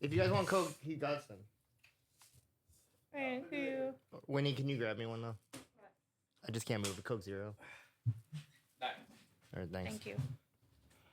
If you guys want Coke, he got some. Thank you. Winnie, can you grab me one though? I just can't move. The Coke Zero. Nice. All right, thanks. Thank you.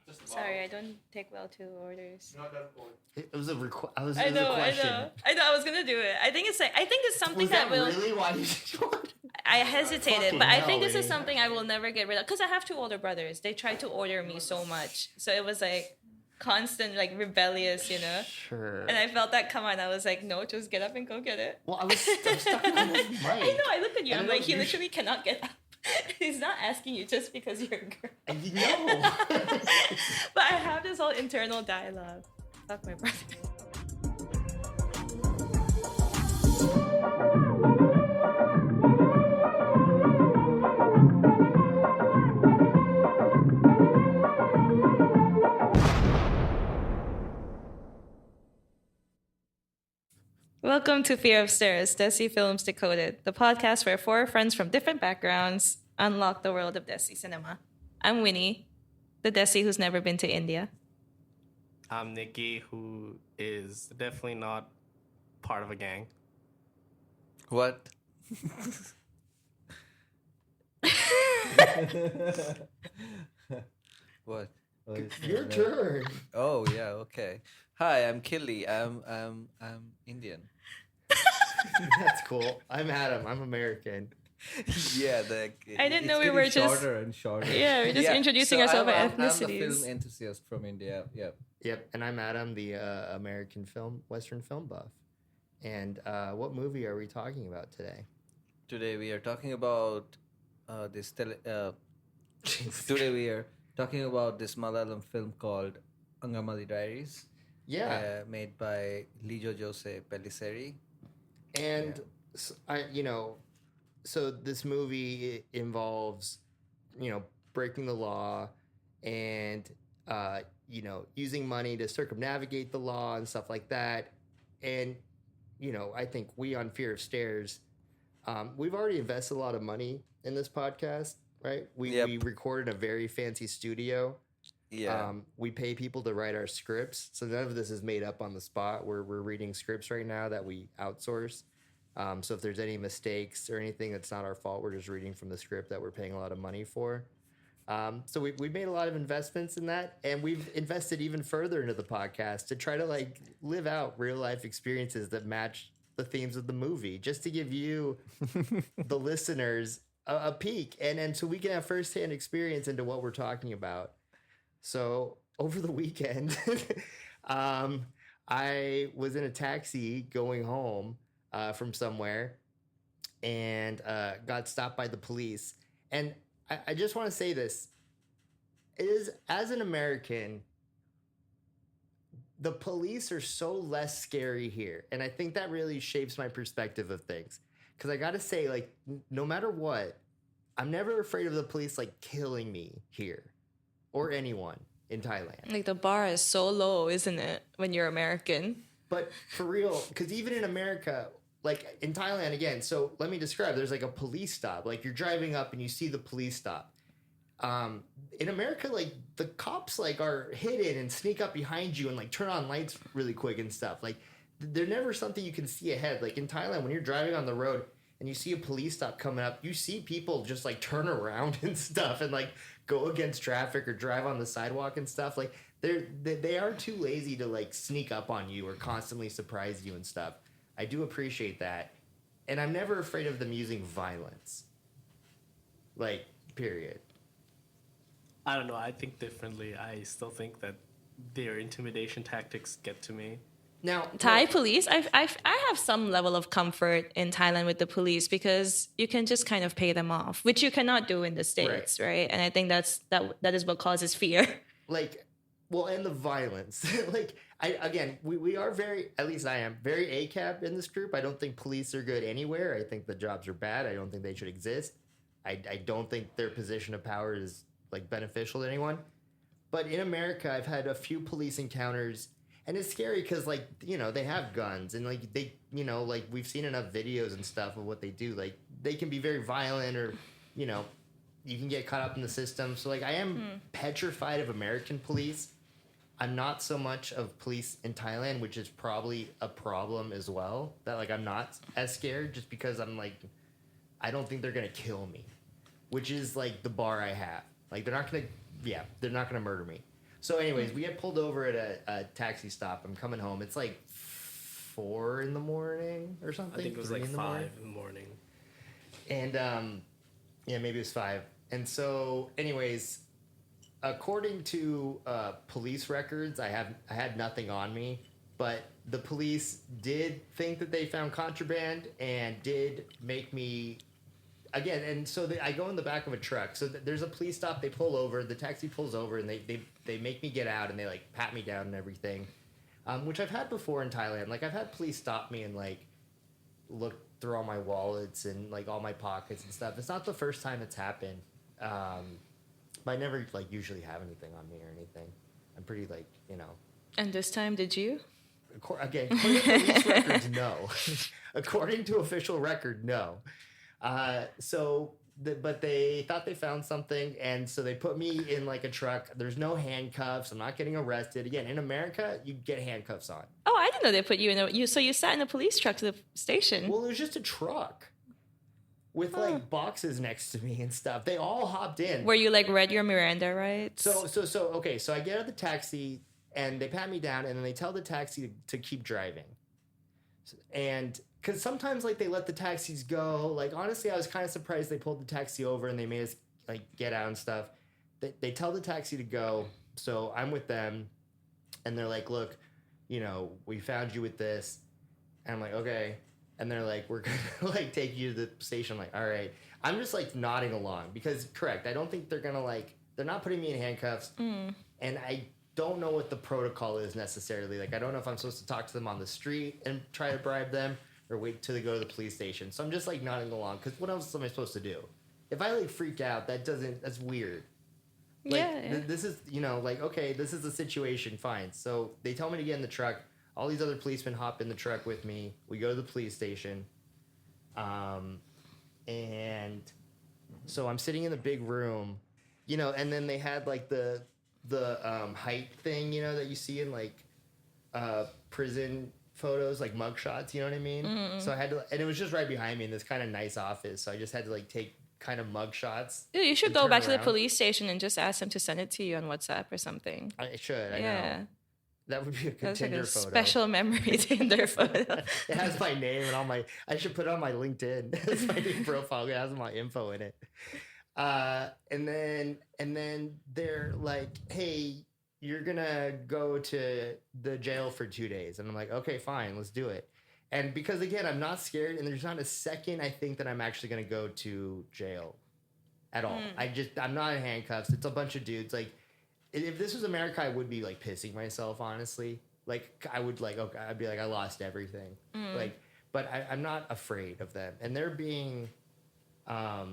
Just Sorry, I don't take well to orders. Not that cold. It was a request. I I know. I was gonna do it. I think it's something Was that will. really why you joined? I hesitated, Fucking but I hell, think this is Winnie. something I will never get rid of because I have two older brothers. They tried to order me so much, so it was like constant, like rebellious, you know. Sure. And I felt that come on. I was like, no, just get up and go get it. Well, I'm stuck on this mic. I know. I look at you. And I'm I like, know he you literally cannot get up. He's not asking you just because you're a girl. And you know. But I have this whole internal dialogue. Fuck my brother. Welcome to Fear of Stairs, Desi Films Decoded, the podcast where four friends from different backgrounds unlock the world of Desi cinema. I'm Winnie, the Desi who's never been to India. I'm Nikki, who is definitely not part of a gang. What? What? Your turn. Oh yeah, okay. Hi, I'm Killy. I'm Indian. That's cool. I'm Adam. I'm American. Yeah, I didn't know we were just shorter and shorter. yeah, we're just Yeah, introducing so ourselves by I'm the ethnicities. film enthusiast from India. Yep. Yep. And I'm Adam, the American Western film buff. And what movie are we talking about today? Today we are talking about Today we are talking about this Malayalam film called Angamaly Diaries. Yeah. Made by Lijo Jose Pellicer. And so this movie involves, breaking the law and, using money to circumnavigate the law and stuff like that. And, I think we on Fear of Stairs, we've already invested a lot of money in this podcast, right? We recorded a very fancy studio. Yeah. We pay people to write our scripts, so none of this is made up on the spot. We're reading scripts right now that we outsource. So if there's any mistakes or anything, it's not our fault. We're just reading from the script that we're paying a lot of money for. So we've made a lot of investments in that, and we've invested even further into the podcast to try to live out real life experiences that match the themes of the movie, just to give you, the listeners, a peek, and so we can have firsthand experience into what we're talking about. So over the weekend, I was in a taxi going home from somewhere and got stopped by the police. And I just want to say this. It is, as an American, the police are so less scary here. And I think that really shapes my perspective of things. Because I got to say, no matter what, I'm never afraid of the police, killing me here. Or anyone in Thailand. Like the bar is so low, isn't it, when you're American? But for real, because even in America, in Thailand again, so let me describe, there's a police stop. You're driving up and you see the police stop. In America, the cops are hidden and sneak up behind you and turn on lights really quick and stuff. They're never something you can see ahead. In Thailand, when you're driving on the road and you see a police stop coming up, you see people just turn around and stuff and go against traffic or drive on the sidewalk and stuff. They are too lazy to sneak up on you or constantly surprise you and stuff. I do appreciate that. And I'm never afraid of them using violence. Period. I don't know. I think differently. I still think that their intimidation tactics get to me. Now, Thai police, I have some level of comfort in Thailand with the police because you can just kind of pay them off, which you cannot do in the States, right? And I think that is what causes fear. And the violence. We are very, at least I am, very ACAB in this group. I don't think police are good anywhere. I think the jobs are bad. I don't think they should exist. I don't think their position of power is, beneficial to anyone. But in America, I've had a few police encounters. And it's scary because, they have guns and, we've seen enough videos and stuff of what they do. They can be very violent or, you can get caught up in the system. So, I am petrified of American police. I'm not so much of police in Thailand, which is probably a problem as well. That like I'm not as scared just because I'm like, I don't think they're gonna kill me, which is like the bar I have. Like they're not gonna murder me. So anyways, we get pulled over at a taxi stop. I'm coming home. It's like 4 a.m. or something. I think it was like 5 in the morning. And maybe it was 5. And so anyways, according to police records, I had nothing on me, but the police did think that they found contraband and did make me again. And so I go in the back of a truck. So there's a police stop. They pull over. The taxi pulls over, and they make me get out, and they like pat me down and everything, which I've had before in Thailand. Like I've had police stop me and like look through all my wallets and like all my pockets and stuff. It's not the first time it's happened. But I never like usually have anything on me or anything. I'm pretty like, you know. And this time, did you? Again, according to police records, no. According to official record, no. But they thought they found something, and so they put me in like a truck. There's no handcuffs. I'm not getting arrested. Again, in America, you get handcuffs on. Oh, I didn't know they put you in So you sat in a police truck to the station. Well, it was just a truck with like boxes next to me and stuff. They all hopped in. Where you like read your Miranda rights? Okay, so I get out of the taxi and they pat me down and then they tell the taxi to keep driving. And because sometimes like they let the taxis go. Like honestly, I was kind of surprised they pulled the taxi over and they made us like get out and stuff. They tell the taxi to go. So I'm with them and they're like, look, you know, we found you with this. And I'm like, okay. And they're like, we're gonna like take you to the station. I'm like, all right. I'm just like nodding along because correct. I don't think they're gonna like, they're not putting me in handcuffs. And I don't know what the protocol is necessarily. Like, I don't know if I'm supposed to talk to them on the street and try to bribe them or wait till they go to the police station. So I'm just like nodding along because what else am I supposed to do? If I like freak out, that's weird. Like, this is, you know, like, okay, this is the situation. Fine. So they tell me to get in the truck. All these other policemen hop in the truck with me. We go to the police station. And so I'm sitting in the big room, you know, and then they had like the height thing, you know, that you see in like prison photos, like mugshots, you know what I mean? Mm-hmm. So I had to, and it was just right behind me in this kind of nice office. So I just had to like take kind of mugshots. Dude, you should go back to the police station and just ask them to send it to you on WhatsApp or something. I should, I know. That would be a good Tinder like a photo. Special memory Tinder photo. It has my name and all my. I should put it on my LinkedIn. It's my new profile. It has my info in it. And then they're like, "Hey, you're gonna go to the jail for 2 days." And I'm like, "Okay, fine, let's do it." And because again, I'm not scared, and there's not a second I think that I'm actually gonna go to jail at all. I'm not in handcuffs. It's a bunch of dudes like. If this was America, I would be like pissing myself, honestly. Like I would like, okay, I'd be like, I lost everything. Like, but I'm not afraid of them, and they're being, they're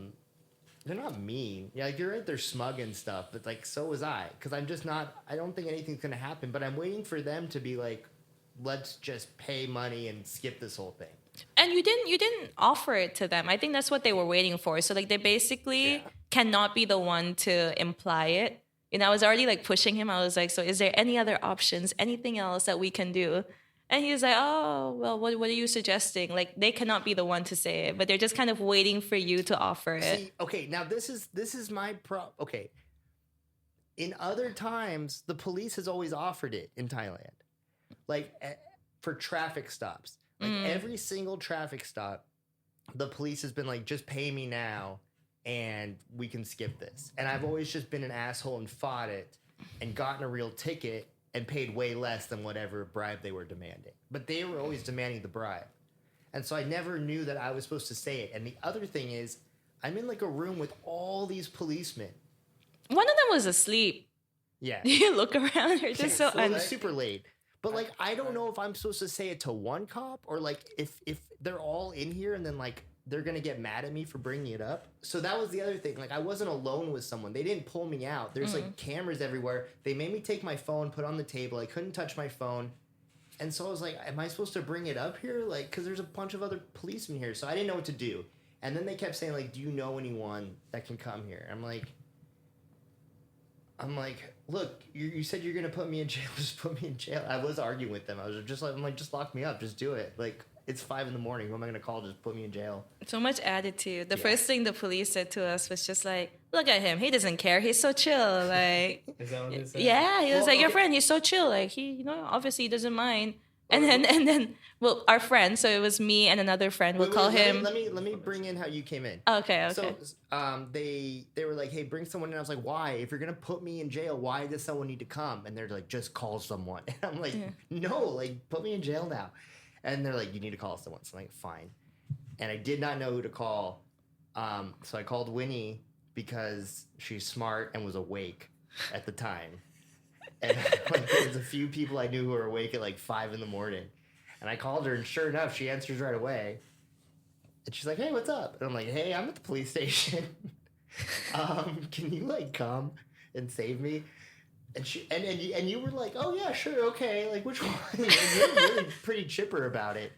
not mean. Yeah, like you're right, they're smug and stuff, but like so was I, because I'm just not. I don't think anything's gonna happen, but I'm waiting for them to be like, let's just pay money and skip this whole thing. And you didn't offer it to them. I think that's what they were waiting for. So like they basically cannot be the one to imply it. And I was already like pushing him. I was like, so is there any other options, anything else that we can do? And he was like, oh, well, what are you suggesting? Like they cannot be the one to say it, but they're just kind of waiting for you to offer it. See, okay, now this is my okay. In other times, the police has always offered it in Thailand. Like for traffic stops. Like every single traffic stop, the police has been like, just pay me now. And we can skip this. And I've always just been an asshole and fought it and gotten a real ticket and paid way less than whatever bribe they were demanding. But they were always demanding the bribe. And so I never knew that I was supposed to say it. And the other thing is, I'm in like a room with all these policemen. One of them was asleep. Yeah. You look around, you're just so it was super late. But like, I don't know if I'm supposed to say it to one cop or like if they're all in here and then like, they're going to get mad at me for bringing it up. So that was the other thing. Like, I wasn't alone with someone. They didn't pull me out. There's, like, cameras everywhere. They made me take my phone, put it on the table. I couldn't touch my phone. And so I was like, am I supposed to bring it up here? Like, because there's a bunch of other policemen here. So I didn't know what to do. And then they kept saying, like, do you know anyone that can come here? I'm like, I'm like, look, you said you're gonna put me in jail. Just put me in jail. I was arguing with them. I was just like, I'm like, just lock me up. Just do it. Like, it's 5 a.m. Who am I gonna call? Just put me in jail. So much attitude. The first thing the police said to us was just like, look at him. He doesn't care. He's so chill. Like, Is that what they said? yeah, he was like, your friend, he's so chill. Like, he, obviously he doesn't mind. And then, well, our friend, so it was me and another friend, we'll call him. Let me bring in how you came in. Okay. So, they were like, hey, bring someone in. I was like, why? If you're gonna put me in jail, why does someone need to come? And they're like, just call someone. And I'm like, no, like, put me in jail now. And they're like, you need to call someone. So I'm like, fine. And I did not know who to call. So I called Winnie because she's smart and was awake at the time. And like, there's a few people I knew who were awake at like 5 a.m. And I called her, and sure enough, she answers right away. And she's like, hey, what's up? And I'm like, hey, I'm at the police station. Can you like come and save me? And she and you were like, oh yeah, sure, okay. Like, which one? And you're really pretty chipper about it.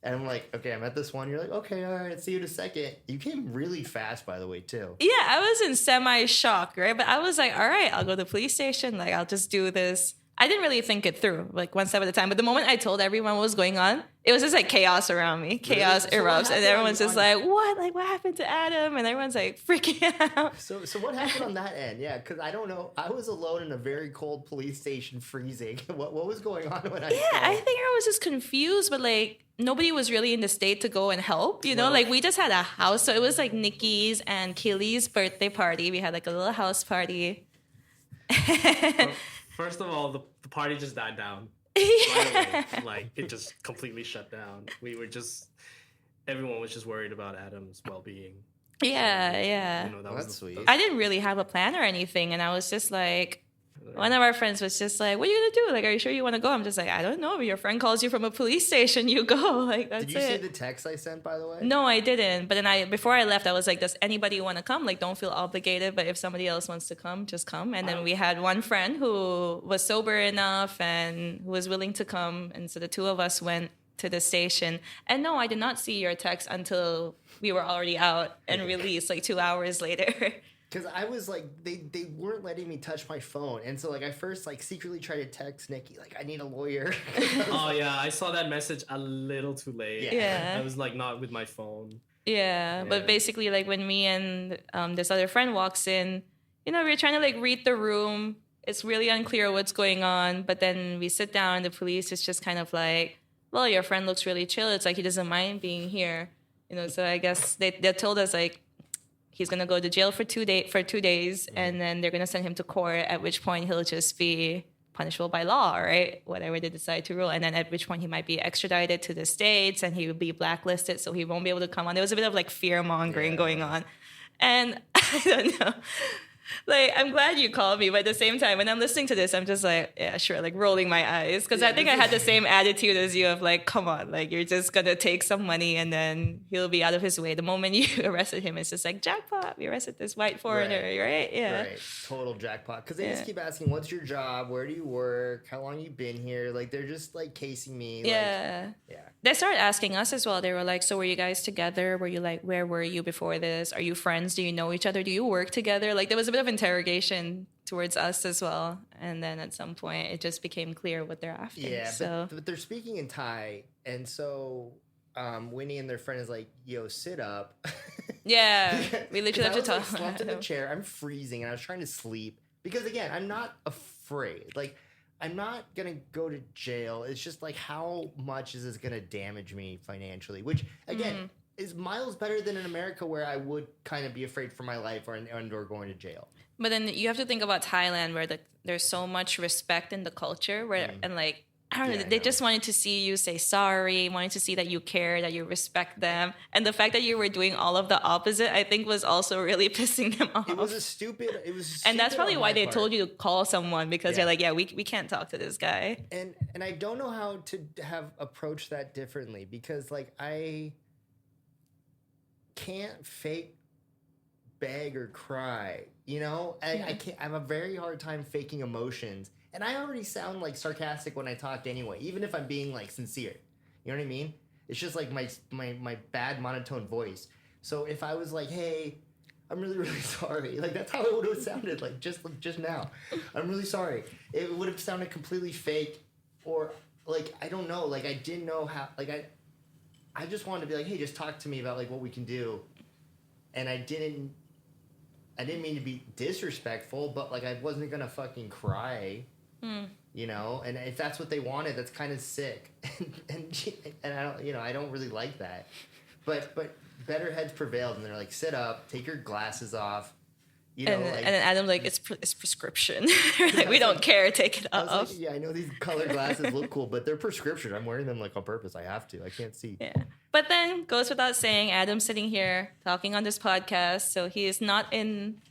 And I'm like, okay, I'm at this one. You're like, okay, all right, see you in a second. You came really fast, by the way, too. Yeah, I was in semi-shock, right? But I was like, all right, I'll go to the police station. Like, I'll just do this. I didn't really think it through, like, one step at a time. But the moment I told everyone what was going on, it was just like chaos around me. Chaos erupts. And everyone's just like, what? Like, what happened to Adam? And everyone's like freaking out. So what happened on that end? Yeah, because I don't know. I was alone in a very cold police station freezing. What was going on when I Yeah, I think I was just confused, but like, nobody was really in the state to go and help, you know? Like, we just had a house. So it was like Nikki's and Kelly's birthday party. We had like a little house party. First of all, the party just died down. Yeah. Right away. Like, it just completely shut down. Everyone was just worried about Adam's well-being. Yeah. That's sweet. I didn't really have a plan or anything. And I was just like, one of our friends was just like, what are you going to do? Like, are you sure you want to go? I'm just like, I don't know. Your friend calls you from a police station. You go. Like, that's it. Did you see the text I sent, by the way? No, I didn't. But then before I left, I was like, does anybody want to come? Like, don't feel obligated. But if somebody else wants to come, just come. And then we had one friend who was sober enough and who was willing to come. And so the two of us went to the station. And no, I did not see your text until we were already out and released like 2 hours later. Because I was like, they weren't letting me touch my phone. And so like I first like secretly tried to text Nikki, like, I need a lawyer. Oh yeah, I saw that message a little too late. Yeah. I was like not with my phone. Yeah, but basically like when me and this other friend walks in, we're trying to like read the room. It's really unclear what's going on. But then we sit down and the police is just kind of like, well, your friend looks really chill. It's like he doesn't mind being here. So I guess they told us like, he's going to go to jail for 2 days, and then they're going to send him to court, at which point he'll just be punishable by law, right? Whatever they decide to rule. And then at which point he might be extradited to the States and he will be blacklisted, so he won't be able to come on. There was a bit of like fear-mongering going on. And I don't know. Like, I'm glad you called me, but at the same time, when I'm listening to this, I'm just like, yeah, sure, like rolling my eyes. Because I think I had the same attitude as you of like, come on, like, you're just going to take some money and then he'll be out of his way. The moment you arrested him, it's just like, jackpot, we arrested this white foreigner, right? Yeah. Right, total jackpot. Because they just keep asking, what's your job? Where do you work? How long you been here? Like, they're just like casing me. Yeah. Like, They started asking us as well. They were like, so were you guys together? Were you like, where were you before this? Are you friends? Do you know each other? Do you work together? Like, there was a bit of interrogation towards us as well. And then at some point, it just became clear what they're after. Yeah, so. but they're speaking in Thai. And so Winnie and their friend is like, yo, sit up. Yeah, we literally have to talk. I slumped in the chair. I'm freezing and I was trying to sleep. Because again, I'm not afraid. Like, I'm not going to go to jail. It's just like, how much is this going to damage me financially? Which, again, is miles better than in America, where I would kind of be afraid for my life or going to jail. But then you have to think about Thailand, where there's so much respect in the culture, where and like, I don't know, they just wanted to see you say sorry, wanted to see that you care, that you respect them. And the fact that you were doing all of the opposite, I think, was also really pissing them off. It was stupid. And that's probably why they told you to call someone, because they're like, yeah, we can't talk to this guy. And I don't know how to have approached that differently, because like, I can't fake beg or cry, I can't. I have a very hard time faking emotions. And I already sound like sarcastic when I talk anyway, even if I'm being like sincere. You know what I mean? It's just like my bad monotone voice. So if I was like, hey, I'm really, really sorry. Like, that's how it would have sounded, like, just now. I'm really sorry. It would have sounded completely fake, or, like, I don't know. Like, I didn't know how, like, I just wanted to be like, hey, just talk to me about, like, what we can do. And I didn't mean to be disrespectful, but, like, I wasn't gonna fucking cry. You know? And if that's what they wanted, that's kind of sick. and I don't, I don't really like that. But better heads prevailed, and they're like, sit up, take your glasses off, and then Adam like, it's prescription. Like, we don't care, take it off. I was like, yeah, I know these color glasses look cool, but they're prescription. I'm wearing them like on purpose. I have to. I can't see. Yeah. But then goes without saying, Adam's sitting here talking on this podcast, so he is not in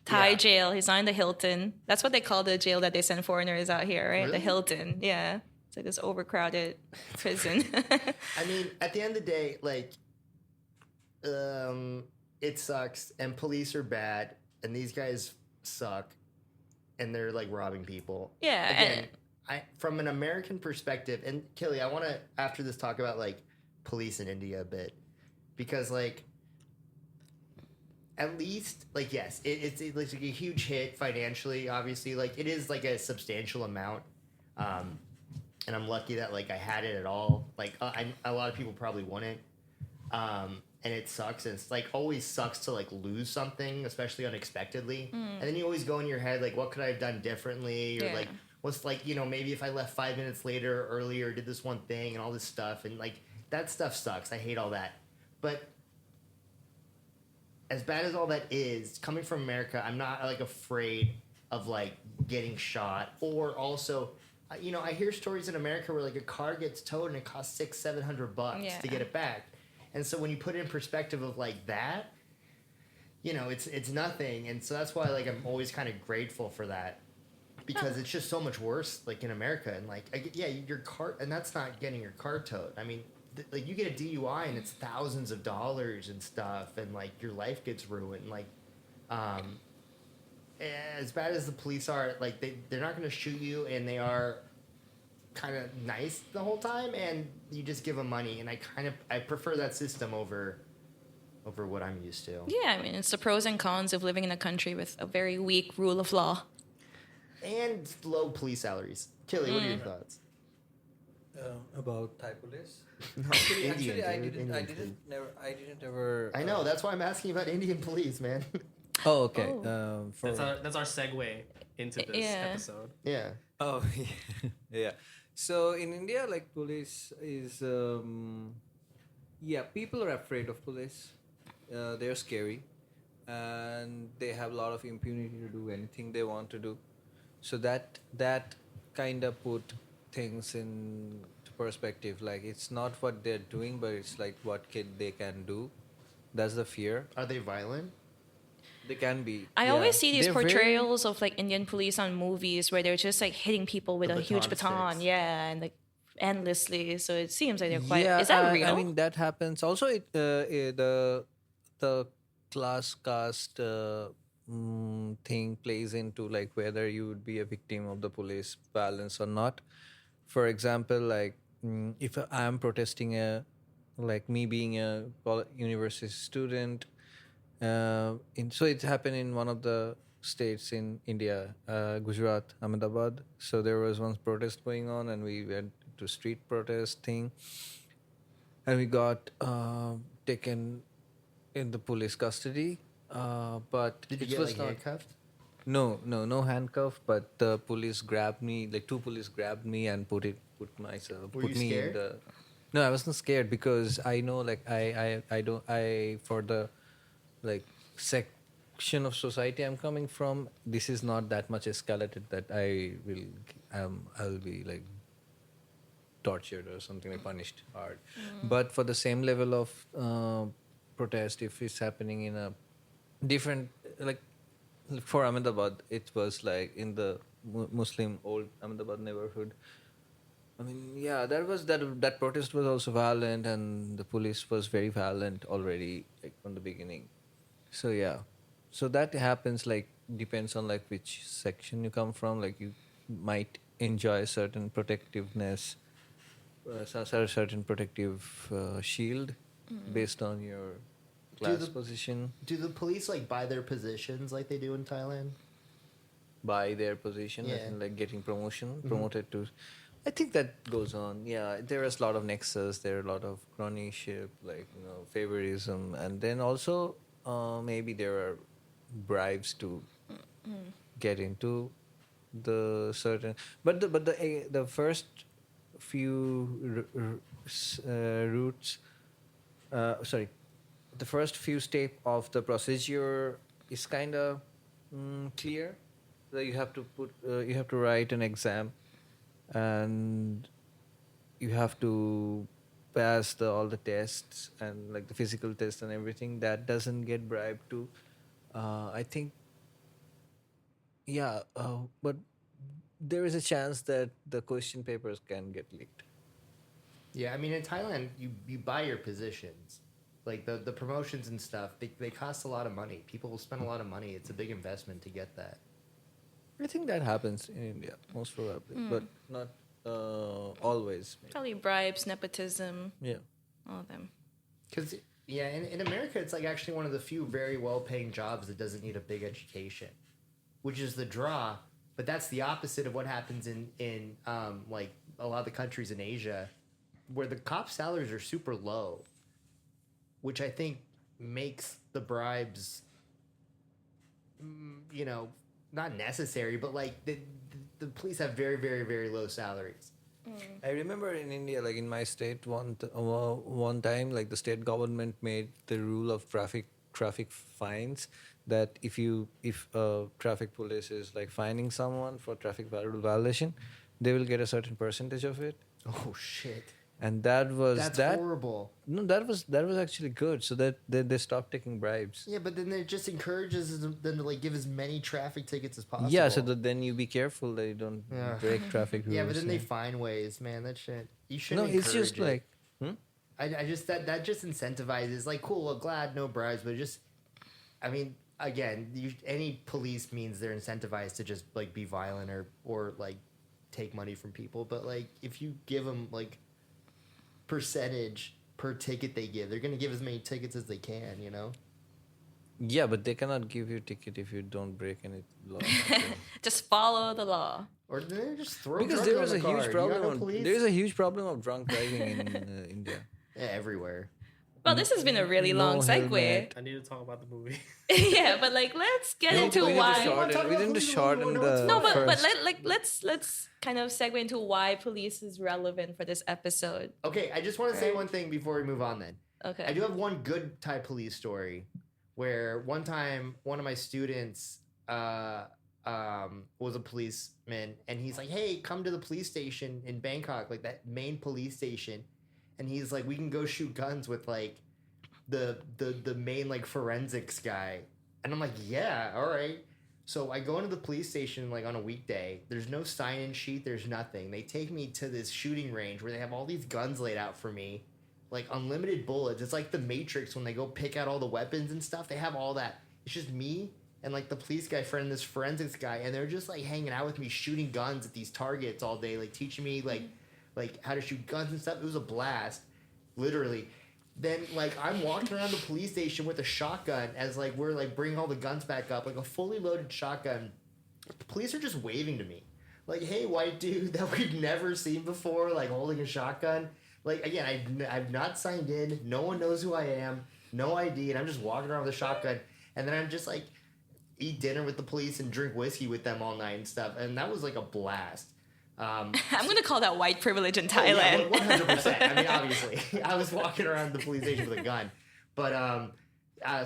Thai jail. He's not in the Hilton. That's what they call the jail that they send foreigners out here, right? Really? The Hilton. Yeah. It's like this overcrowded prison. I mean, at the end of the day, like, it sucks, and police are bad, and these guys suck, and they're like robbing people. Yeah. Again, from an American perspective, and Killy, I want to after this talk about like police in India a bit, because like at least like yes, it's like a huge hit financially. Obviously, like it is like a substantial amount, and I'm lucky that like I had it at all. Like a lot of people probably wouldn't. And it sucks, and it's like always sucks to like lose something, especially unexpectedly. And then you always go in your head like, what could I have done differently, or like what's like maybe if I left 5 minutes later or earlier, did this one thing and all this stuff, and like that stuff sucks. I hate all that. But as bad as all that is, coming from America, I'm not like afraid of like getting shot, or also. I hear stories in America where like a car gets towed and it costs $600-700 to get it back. And so when you put it in perspective of like that, it's nothing. And so that's why like I'm always kind of grateful for that, because it's just so much worse like in America. And like your car, and that's not getting your car towed. I mean, like you get a DUI and it's thousands of dollars and stuff, and like your life gets ruined. Like, as bad as the police are, like they're not going to shoot you, and they are kind of nice the whole time, and you just give them money, and I prefer that system over what I'm used to. Yeah, I mean, it's the pros and cons of living in a country with a very weak rule of law and low police salaries. Killy, what are your thoughts about Thai police? No, Actually, I didn't ever. I know, that's why I'm asking about Indian police, man. Oh, okay. That's our segue into this episode. Yeah. Oh, yeah. So in India, like police is, people are afraid of police. They're scary, and they have a lot of impunity to do anything they want to do. So that kind of put things in perspective. Like it's not what they're doing, but it's like what they can do. That's the fear. Are they violent? They can be. I always see these portrayals of like Indian police on movies where they're just like hitting people with a huge baton, and like endlessly. So it seems like they're quite. Is that real? I mean, that happens. Also, the class caste thing plays into like whether you would be a victim of the police violence or not. For example, like if I am protesting like me being a university student. So it happened in one of the states in India, Gujarat, Ahmedabad. So there was one protest going on, and we went to street protest thing, and we got taken in the police custody. But did you get like handcuffed? No handcuff. But the police grabbed me. Like 2 police grabbed me and put myself. Were you scared? No, I wasn't scared because I know like I for the like section of society I'm coming from, this is not that much escalated that I'll be like tortured or something, like punished hard. But for the same level of protest, if it's happening in a different, like for Ahmedabad, it was like in the Muslim old Ahmedabad neighborhood. I mean, that protest was also violent, and the police was very violent already, like from the beginning. So so that happens, like depends on like which section you come from. Like you might enjoy certain protectiveness, certain protective shield based on your class position, Do the police like buy their positions like they do in Thailand? by their position, Yeah. and like getting promoted to. I think that goes on. Yeah, there is a lot of nexus. There are a lot of cronyship, like favorism, and then also maybe there are bribes to get into the certain. But the first few routes, sorry, the first few step of the procedure is kind of clear. That you have to write an exam, and you have to pass all the tests and like the physical test and everything. That doesn't get bribed to. I think. Yeah, but there is a chance that the question papers can get leaked. Yeah, I mean in Thailand you buy your positions. Like the promotions and stuff, they cost a lot of money. People will spend a lot of money. It's a big investment to get that. I think that happens in India, most probably, but not always. Maybe. Probably bribes, nepotism, Yeah. all of them. Because yeah, in America, it's like actually one of the few very well-paying jobs that doesn't need a big education, which is the draw. But that's the opposite of what happens in like a lot of the countries in Asia, where the cop salaries are super low, which I think makes the bribes, not necessary, but like the police have very, very, very low salaries. I remember in India, like in my state, one time, like the state government made the rule of traffic fines that if traffic police is like fining someone for traffic violation, they will get a certain percentage of it. Oh shit! And that's horrible. No, that was actually good. So that they stopped taking bribes. Yeah, but then it just encourages them to like give as many traffic tickets as possible. Yeah, so that then you be careful that you don't break traffic rules. Yeah, but then they find ways, man. That shit. You shouldn't. No, it's just encourage it. like. I just that just incentivizes. Like, cool. Well, glad no bribes, but just, I mean, again, any police means they're incentivized to just like be violent or like take money from people. But like, if you give them like percentage per ticket they give, they're gonna give as many tickets as they can. Yeah, but they cannot give you a ticket if you don't break any law. Just follow the law. Or they just throw. Because drugs there on was the a car. huge You problem. got no police? There is a huge problem of drunk driving in India. Yeah, everywhere. Well, this has been a really long segue. helmet. I need to talk about the movie. Yeah, but like let's get into why. We didn't shorten the. No, but first. let's kind of segue into why police is relevant for this episode. Okay, I just want to say one thing before we move on. Then Okay. I do have one good Thai police story where one time one of my students was a policeman, and he's like, "Hey, come to the police station in Bangkok, like that main police station." And he's like, "We can go shoot guns with like the main like forensics guy." And I'm like, "Yeah, all right." So I go into the police station like on a weekday. There's no sign-in sheet. There's nothing. They take me to this shooting range where they have all these guns laid out for me, like unlimited bullets. It's like the Matrix when they go pick out all the weapons and stuff. They have all that. It's just me and like the police guy friend, this forensics guy, and they're just like hanging out with me, shooting guns at these targets all day, like teaching me like how to shoot guns and stuff. It was a blast, literally. Then like I'm walking around the police station with a shotgun as like we're like bringing all the guns back up, like a fully loaded shotgun. The police are just waving to me, like, "Hey, white dude that we've never seen before, like holding a shotgun." Like again, I've not signed in. No one knows who I am. No ID, and I'm just walking around with a shotgun. And then I'm just like eat dinner with the police and drink whiskey with them all night and stuff. And that was like a blast. I'm gonna call that white privilege in Oh, yeah, Thailand. 100%. I mean, obviously, I was walking around the police station with a gun, but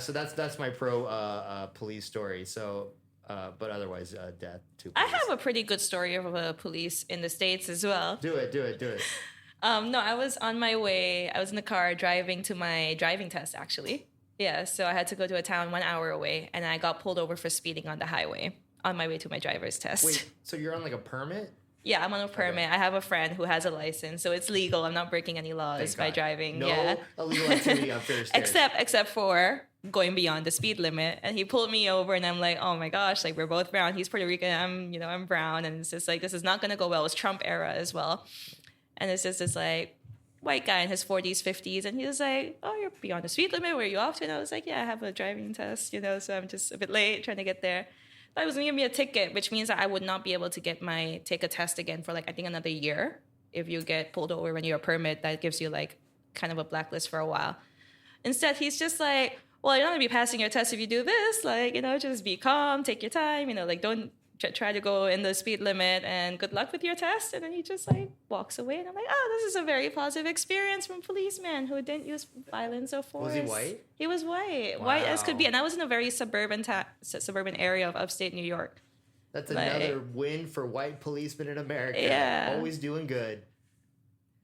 so that's my pro police story. So, but otherwise, death to police. I have a pretty good story of police in the States as well. Do it. No, I was on my way. I was in the car driving to my driving test, actually. Yeah, so I had to go to a town 1 hour away, and I got pulled over for speeding on the highway on my way to my driver's test. Wait, so you're on like a permit? Yeah, I'm on a permit. Okay. I have a friend who has a license, so it's legal. I'm not breaking any laws Thank by God. driving. No Yeah, illegal activity on Fair Stairs. except for going beyond the speed limit. And he pulled me over, and I'm like, oh my gosh, like we're both brown. He's Puerto Rican. I'm brown, and it's just like this is not gonna go well. It was Trump era as well, and it's just like, white guy in his 40s, 50s. And he was like, oh, you're beyond the speed limit. Where are you off to? And I was like, yeah, I have a driving test, so I'm just a bit late trying to get there. But I was going to give me a ticket, which means that I would not be able to take a test again for I think another year. If you get pulled over when you're a permit, that gives you kind of a blacklist for a while. Instead, he's just like, well, you're not going to be passing your test if you do this. Just be calm, take your time, don't try to go in the speed limit, and good luck with your test. And then he just walks away. And I'm like, oh, this is a very positive experience from a policeman who didn't use violence or force. Was he white? He was white. Wow. White as could be. And I was in a very suburban area of upstate New York. That's another win for white policemen in America. Yeah. Always doing good.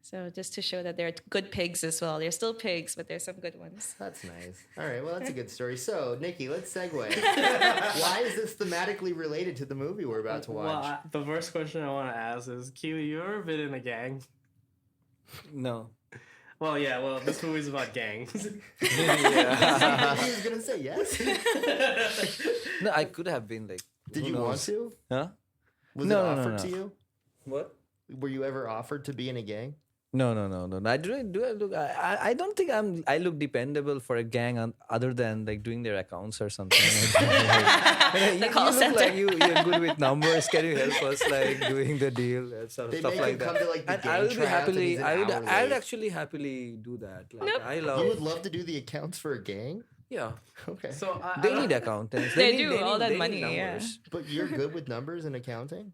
So just to show that there are good pigs as well. They're still pigs, but there's some good ones. That's nice. All right, well, that's a good story. So, Nikki, let's segue. Why is this thematically related to the movie we're about to watch? Well, the first question I want to ask is, Kiwi, you ever been in a gang? No. Well, yeah, this movie's about gangs. Yeah. He was going to say yes. No, I could have been Did who you want knows? to? Huh? Was No, it no, no, offered no. to you? What? Were you ever offered to be in a gang? No. I look. I don't think I look dependable for a gang other than doing their accounts or something. The call you center. Look you're good with numbers. Can you help us doing the deal and stuff They like make him that? come to the And gang I would be tryouts and happily. he's an I would. hour I would late. actually happily do that. Nope. I You love. would love to do the accounts for a gang? Yeah. Okay. So They need accountants. They need- do, all that they need money, yeah. numbers. But you're good with numbers and accounting?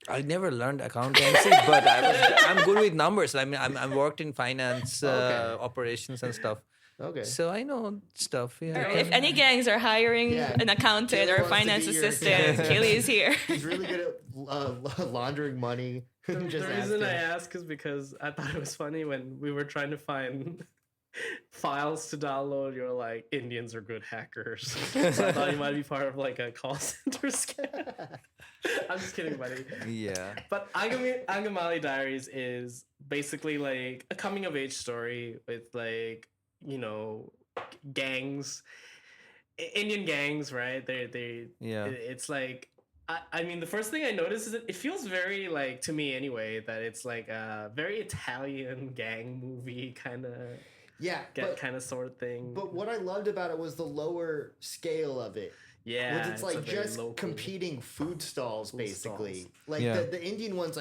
I never learned accountancy, but I'm good with numbers. I mean, I'm worked in finance, Okay. operations and stuff. Okay. So I know stuff. Yeah. All right, if any gangs are hiring Yeah. an accountant Kaylee or a wants to finance be your assistant, accountant. Kaylee is here. He's really good at laundering money. The Just reason I ask him. ask is because I thought it was funny when we were trying to find files to download. You're like, Indians are good hackers. So I thought you might be part of a call center scam. I'm just kidding, buddy. Yeah. But Angamaly Diaries is basically a coming of age story with gangs, Indian gangs, right? They Yeah. It's I mean, the first thing I noticed is that it feels very to me anyway, that it's a very Italian gang movie kind of Yeah, kind of sort of thing. but what I loved about it was the lower scale of it. Yeah, Was it's a very just local- competing food stalls, basically. stalls. Yeah. The Indian ones,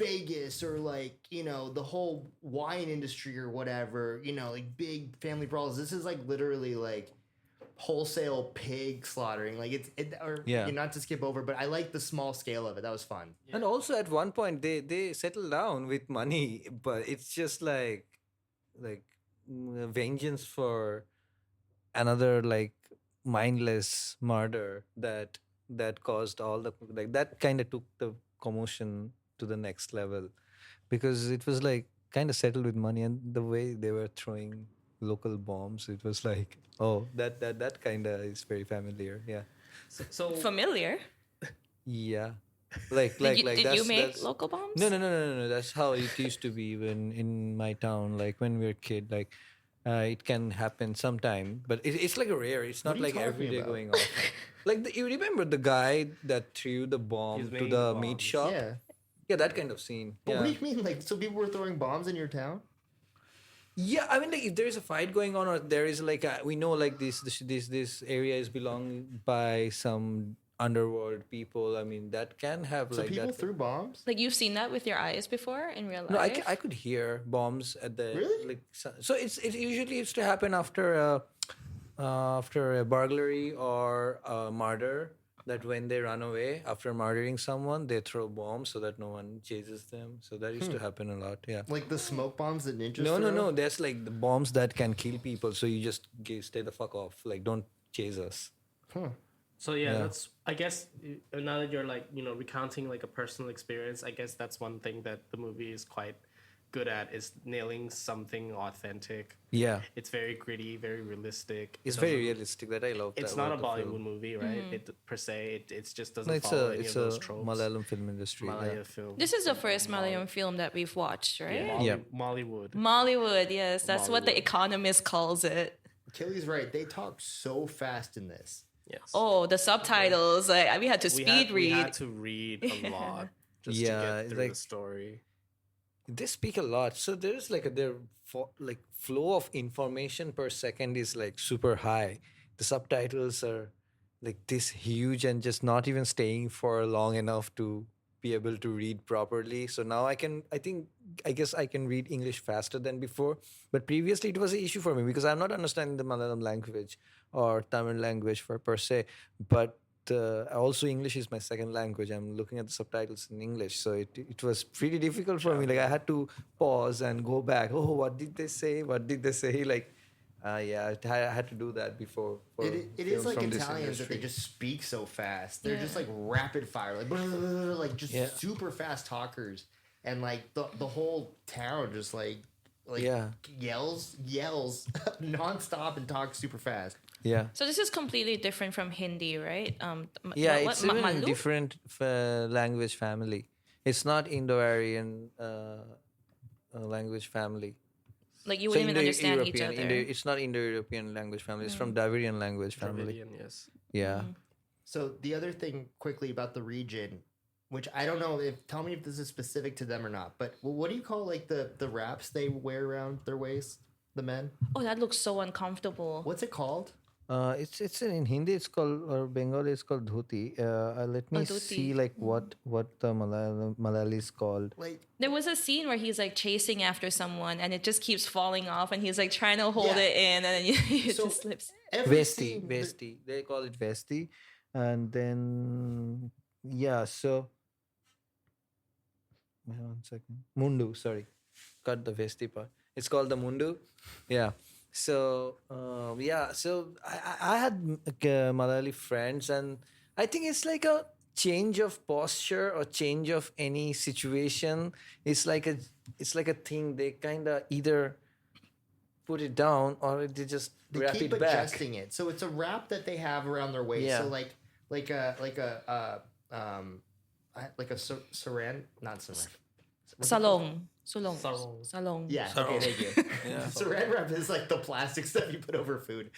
Vegas or the whole wine industry or whatever. Big family brawls. This is literally wholesale pig slaughtering. Yeah. Not to skip over, but I like the small scale of it. That was fun. And also at one point they settle down with money, but it's just vengeance for another mindless murder that caused all the that kind of took the commotion to the next level, because it was kind of settled with money, and the way they were throwing local bombs, it was oh, that kind of is very familiar. Yeah. So Familiar. Yeah. Did you make local bombs? No. That's how it used to be when in my town. When we were a kid, it can happen sometime, but it's a rare. It's not What are you every talking day about? going off. You remember the guy that threw the bomb He's to making the bombs. meat shop? Yeah. Yeah, that kind of scene. But Yeah. what do you mean? So people were throwing bombs in your town? Yeah, I mean, if there is a fight going on, or there is we know this area is belonged by some underworld people. I mean, that can have So people that. threw bombs? You've seen that with your eyes before in real life? No, I could hear bombs at the Really? so it usually used to happen after a burglary or a murder. That when they run away after murdering someone, they throw bombs so that no one chases them. So that used to happen a lot. Yeah. Like the smoke bombs that ninjas No. throw? There's the bombs that can kill people. So you just stay the fuck off. Don't chase us. Huh. So yeah, Yeah. that's, I guess, now that you're recounting a personal experience, I guess that's one thing that the movie is quite good at, is nailing something authentic. Yeah. It's very gritty, very realistic. It's It very doesn't- realistic. That I love. It's that not a about the Bollywood film. movie, right? It per se, it just doesn't No, it's follow a any it's of a those tropes. Malayalam film industry. Malaya Yeah. film. This is the first Malayalam film that we've watched, right? Yeah. Mollywood. Mollywood, yes. That's what the Mollywood. Economist calls it. Kelly's right. They talk so fast in this. Yes. Oh, the subtitles. We had to speed We read. had to read a lot just Yeah, to get through the like- story. they speak a lot. So there's like like flow of information per second is like super high. The subtitles are like this huge and just not even staying for long enough to be able to read properly. So now I guess I can read English faster than before. But previously it was an issue for me because I'm not understanding the Malayalam language or Tamil language for per se. But also English is my second language. I'm looking at the subtitles in English, so it was pretty difficult for me. Like I had to pause and go back. Oh, what did they say? What did they say? Like, yeah, I had to do that before. For It is films like from this Italians that they industry. just speak so fast. They're just Yeah. like rapid fire, like blah, blah, blah, blah, like just Yeah. super fast talkers, and like the whole town just like Yeah. yells nonstop and talks super fast. Yeah. So this is completely different from Hindi, right? Yeah, what, it's even Malu? different language family. It's not Indo-Aryan language family. Like you wouldn't even understand each Indo-European. other. It's not Indo-European language family. It's from Dravidian language family. Dravidian, yes. Yeah. So the other thing quickly about the region, which I don't know if tell me if this is specific to them or not, but what do you call like the wraps they wear around their waist, the men? Oh, that looks so uncomfortable. What's it called? It's in Hindi. It's called or Bengali. It's called dhoti. Let me dhoti. see like what the Malayali is called. Like There was a scene where he's like chasing after someone and it just keeps falling off and he's like trying to hold Yeah. it in and then it So- just slips. every Vesti, scene that- Vesti. They call it Vesti, and then yeah. So wait 1 second. Mundu. Sorry, cut the Vesti part. It's called the Mundu. Yeah. So yeah. So I had Malayali friends, and I think it's like a change of posture or change of any situation. It's like a thing. They kind of either put it down or they just they wrap keep it back. adjusting it. So it's a wrap that they have around their waist. Yeah. So like a saran, not saran. What's it called? Salong. Sarong. Salong. Yeah. Sarong. Okay. Thank you. Yeah. Saran wrap is like the plastic stuff you put over food.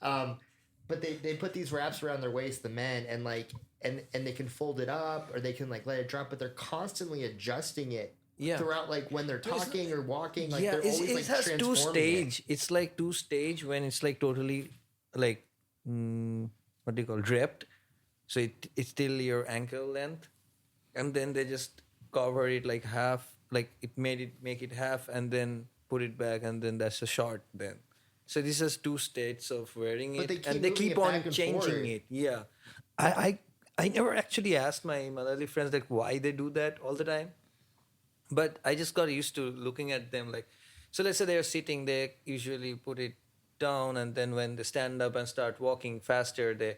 But they put these wraps around their waist, the men, and like and they can fold it up or they can like let it drop, but they're constantly adjusting it Yeah. throughout like when they're There's talking or walking. Like Yeah, they're always it like has two transforming it. stage. It's like two stage when it's like totally like what do you call draped. So it's still your ankle length, and then they just cover it like half, like make it half, and then put it back, and then that's a short then. So this is two states of wearing But it, they keep and they moving keep it on back and changing forward. it. Yeah, I never actually asked my Malayali friends like why they do that all the time. But I just got used to looking at them like, so let's say they're sitting, they usually put it down, and then when they stand up and start walking faster, they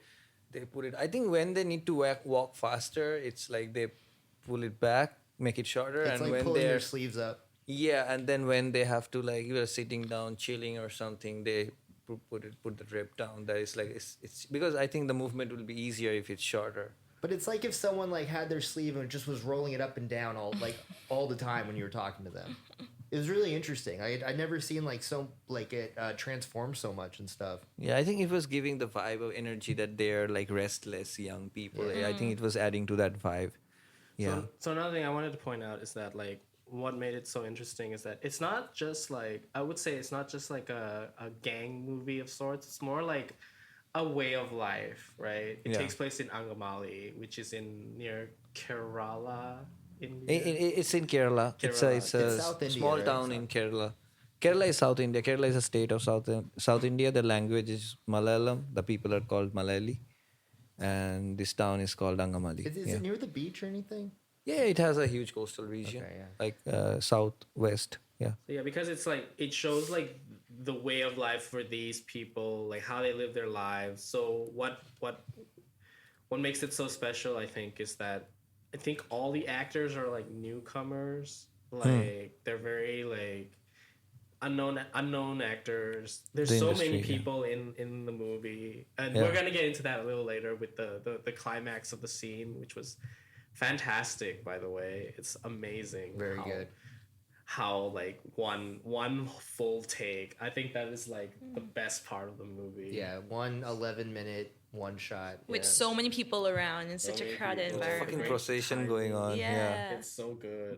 put it. I think when they need to walk faster, it's like they pull it back, make it shorter, It's and like when pulling they're their sleeves up. yeah, and then when they have to like you're sitting down, chilling or something, they put the drape down. That is like it's because I think the movement will be easier if it's shorter. But it's like if someone like had their sleeve and just was rolling it up and down all the time when you were talking to them. It was really interesting. I'd never seen like so like it transform so much and stuff. Yeah, I think it was giving the vibe of energy that they're like restless young people. Yeah. I think it was adding to that vibe. Yeah. So another thing I wanted to point out is that like what made it so interesting is that it's not just like I would say it's not just like a gang movie of sorts. It's more like a way of life, right? It Yeah. takes place in Angamaly, which is near Kerala, India. It's in Kerala. It's a It's South India, small right? town in Kerala. Kerala is South India. Kerala is a state of South India. The language is Malayalam. The people are called Malayali. And this town is called Angamaly. Is yeah. it near the beach or anything? Yeah, it has a huge coastal region. Okay, yeah. Like southwest. Yeah. So yeah, because it's like it shows like the way of life for these people, like how they live their lives. So what makes it so special, I think, is that I think all the actors are like newcomers. Like they're very like unknown actors. There's The so industry, many yeah. people in the movie, and Yeah. we're gonna get into that a little later with the climax of the scene, which was fantastic. By the way, it's amazing. Very how- good. How like one full take. I think that is like the best part of the movie. Yeah, 11-minute one shot. With yeah. so many people around in such a many crowded people. Fucking environment. Great procession timing. going on. Yeah. It's so good.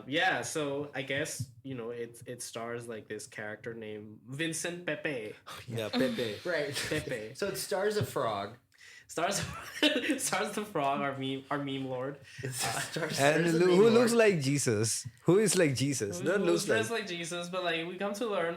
Yeah, so I guess it stars like this character named Vincent Pepe. Yeah, Pepe. Right. Pepe So it stars a frog. stars stars the frog, our meme lord. And who looks like Jesus? Who is like Jesus? Don't Who's looks like. dressed like Jesus, but like we come to learn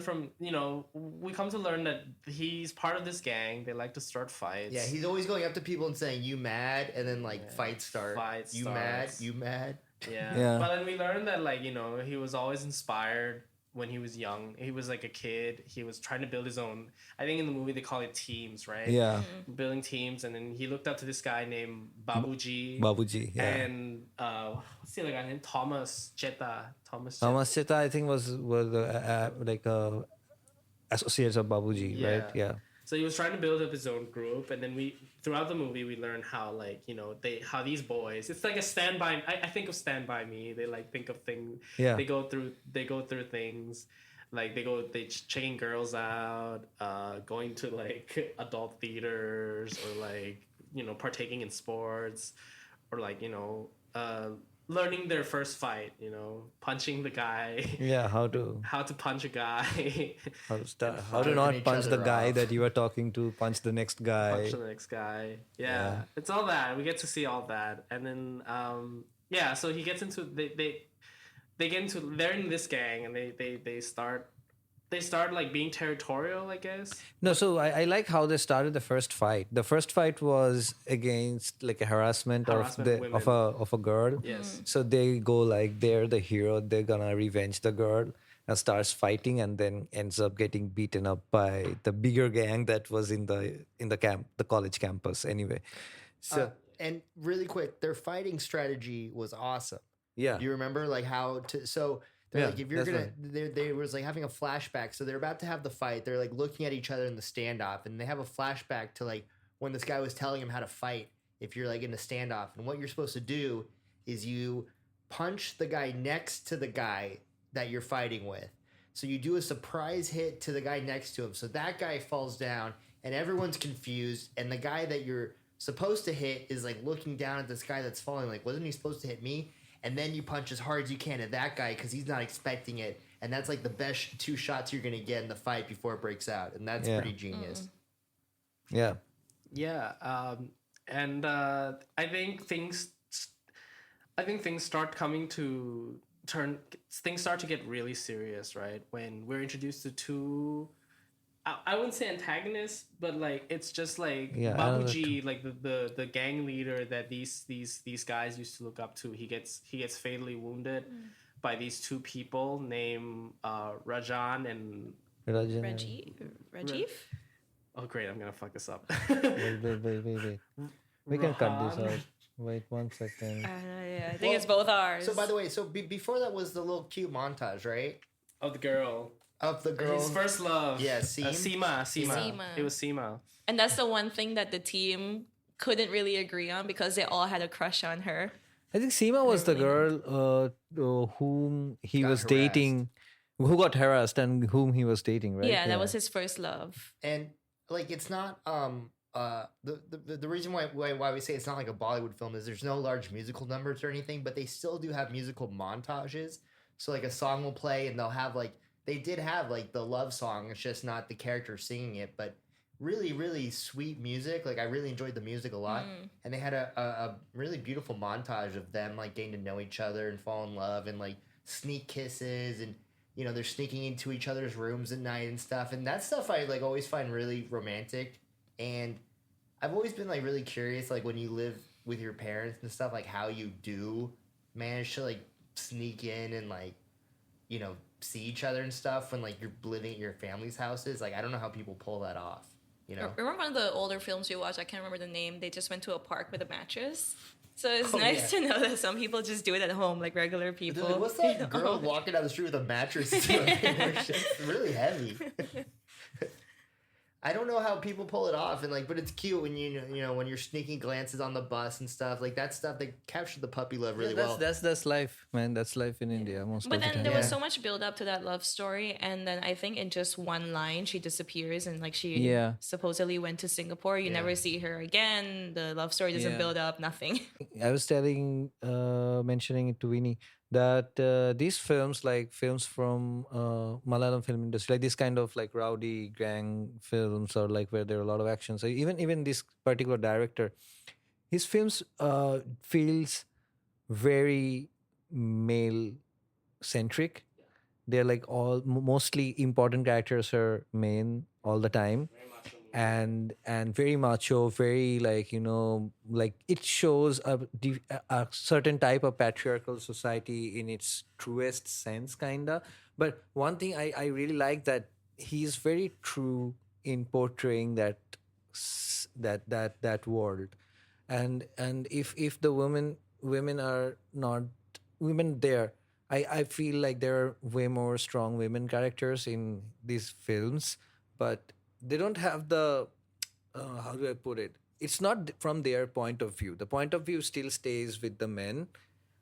that he's part of this gang. They like to start fights. Yeah, he's always going up to people and saying, "You mad?" And then like fights start. Fights You starts. mad? You mad? Yeah. Yeah. But then we learned that he was always inspired when he was young. He was like a kid. He was trying to build his own. I think in the movie they call it teams, right? Yeah, Building teams, and then he looked up to this guy named Babuji. Babuji. Yeah. And what's the other guy named Thomas Cheta. Thomas Cheta, I think, was like associates of Babuji, right? Yeah. So he was trying to build up his own group, and then throughout the movie we learn how how these boys. It's like a Stand By. I think of Stand By Me. They like think of things. Yeah. They go through things. Like they checking girls out, going to like adult theaters, or like partaking in sports, or like learning their first fight. Punching the guy. Yeah, how to punch a guy. how to start, how Flipping to not each punch the other guy off. that you are talking to, punch the next guy. Punch the next guy. Yeah. It's all that. We get to see all that. And then so he gets into they're in this gang, and they start like being territorial, I guess. No, so I like how they started the first fight. The first fight was against like a harassment Harassment of a girl. Yes. So they go like they're the hero. They're gonna revenge the girl, and starts fighting, and then ends up getting beaten up by the bigger gang that was in the college campus. Anyway, so And really quick, their fighting strategy was awesome. yeah, Do you remember like how to? So they're Yeah, like, if you're that's gonna, they was like having a flashback. So they're about to have the fight. They're like looking at each other in the standoff, and they have a flashback to like when this guy was telling him how to fight. If you're like in the standoff, and what you're supposed to do is you punch the guy next to the guy that you're fighting with. So you do a surprise hit to the guy next to him. So that guy falls down, and everyone's confused. And the guy that you're supposed to hit is like looking down at this guy that's falling. Like, wasn't he supposed to hit me? And then you punch as hard as you can at that guy because he's not expecting it. And that's like the best 2 shots you're going to get in the fight before it breaks out. And that's Yeah. pretty genius. yeah. Yeah. And I think things start coming to turn. Things start to get really serious, right? When we're introduced to two. I wouldn't say antagonists, but like it's just like Yeah, Babuji, like the gang leader that these guys used to look up to. He gets fatally wounded by these two people named Rajan and Rajiv? oh great, I'm gonna fuck this up. Wait. We can cut this Rahan. out. Wait 1 second. I think it's both ours. So, by the way, before that was the little cute montage, right? Of the girl. Of the girl. His first love. Yeah, Seema. Seema. It was Seema. And that's the one thing that the team couldn't really agree on because they all had a crush on her. I think Seema was the girl whom he Got was harassed. dating, who got harassed and whom he was dating, right? Yeah, that was his first love. And like it's not the reason why we say it's not like a Bollywood film is there's no large musical numbers or anything, but they still do have musical montages. So like a song will play and they'll have like they did have like the love song. It's just not the character singing it, but really, really sweet music. Like I really enjoyed the music a lot. And they had a really beautiful montage of them like getting to know each other and fall in love and like sneak kisses and they're sneaking into each other's rooms at night and stuff. And that stuff I like always find really romantic. And I've always been like really curious, like when you live with your parents and stuff, like how you do manage to like sneak in and like, see each other and stuff when like you're living at your family's houses. Like I don't know how people pull that off. Remember one of the older films we watched? I can't remember the name. They just went to a park with a mattress. So it's nice to know that some people just do it at home, like regular people. Like, what's that girl walking down the street with a mattress? Doing? It's really heavy. I don't know how people pull it off, and like, but it's cute when when you're sneaking glances on the bus and stuff like that. Stuff they captured the puppy love really well. That's life, man. That's life in India most But of the then time. there was so much build up to that love story, and then I think in just one line she disappears, and like she supposedly went to Singapore. You never see her again. The love story doesn't build up. Nothing. I was mentioning it to Winnie that these films, like films from Malayalam film industry, like this kind of like rowdy gang films, or like where there are a lot of action. So even this particular director, his films feels very male centric. They're like mostly important characters are men all the time, and very macho, very like, like it shows a certain type of patriarchal society in its truest sense, kinda. But one thing I really like, that he's very true in portraying that world. And if the women are not women there, I feel like there are way more strong women characters in these films, but they don't have the how do I put it? It's not from their point of view. The point of view still stays with the men,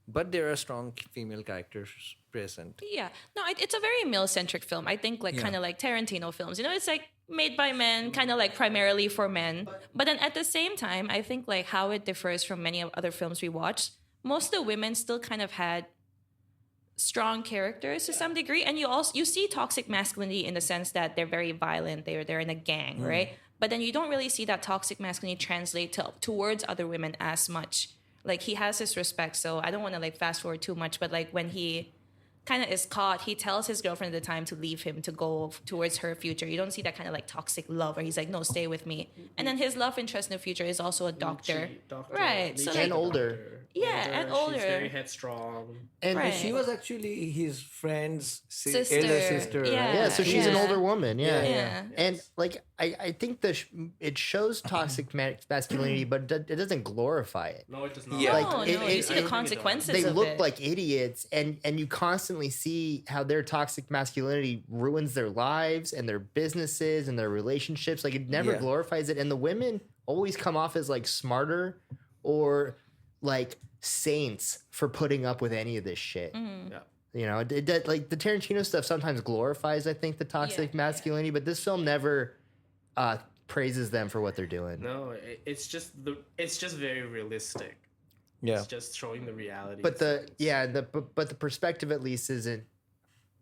but there are strong female characters present. Yeah. No, it's a very male-centric film. I think like kind of like Tarantino films. It's like made by men, kind of like primarily for men. But then at the same time, I think like how it differs from many of other films we watched, most of the women still kind of had strong characters to some degree, and you see toxic masculinity in the sense that they're very violent, they're in a gang, right? But then you don't really see that toxic masculinity translate towards other women as much. Like he has his respect, so I don't want to like fast forward too much, but like when he kind of is caught, he tells his girlfriend at the time to leave him to go towards her future. You don't see that kind of like toxic love where he's like, no, stay with me. And then his love interest in the future is also a doctor. Right. So and like, older. Yeah, and older. She's very headstrong. And Right. She was actually his friend's Sister. elder sister. Yeah. Right? yeah, so she's an Yeah. older woman. Yeah. Yeah. And like I think it shows toxic masculinity, but it doesn't glorify it. No, it does not. Yeah. Like, no, it- you it- see it- the consequences They of look it. like idiots, and you constantly see how their toxic masculinity ruins their lives and their businesses and their relationships. Like it never Yeah. glorifies it, and the women always come off as like smarter or like saints for putting up with any of this shit. Mm-hmm. Yeah. Like the Tarantino stuff sometimes glorifies, I think, the toxic Yeah. masculinity, but this film never praises them for what they're doing. No, it's just very realistic. Yeah. It's just showing the reality. But the perspective at least isn't.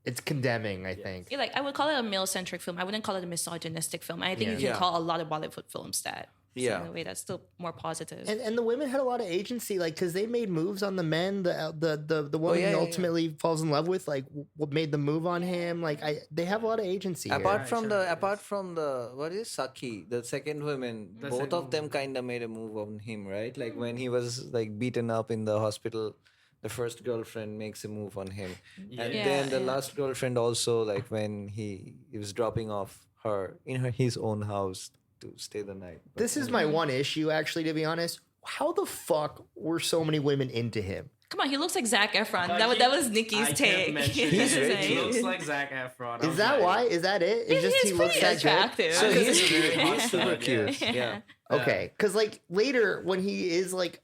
It's condemning, I think. Yeah, like I would call it a male-centric film. I wouldn't call it a misogynistic film. I think you can Yeah. call a lot of Bollywood films that. So Yeah. in a way, that's still more positive. And the women had a lot of agency, like because they made moves on the men. The woman yeah, he yeah, ultimately falls in love with, like what made the move on him. Like they have a lot of agency. here. Apart Right, from sure. the what is Saki, the second woman, The both second of them woman. kind of made a move on him, right? Like when he was like beaten up in the hospital, the first girlfriend makes a move on him, and Yeah. then the Yeah. last girlfriend also, like when he was dropping off her in his own house to stay the night. But This is my one issue, actually, to be honest. How the fuck were so many women into him? Come on, he looks like Zac Efron. Like, That was Nikki's I take. can't mention He's it. rich. He looks like Zac Efron. Is that why? Is that it? It's just He's he looks pretty that good. attractive. So He's he's very cute. hot He's super stud, cute. yeah. Yeah. Okay, because like later when he is like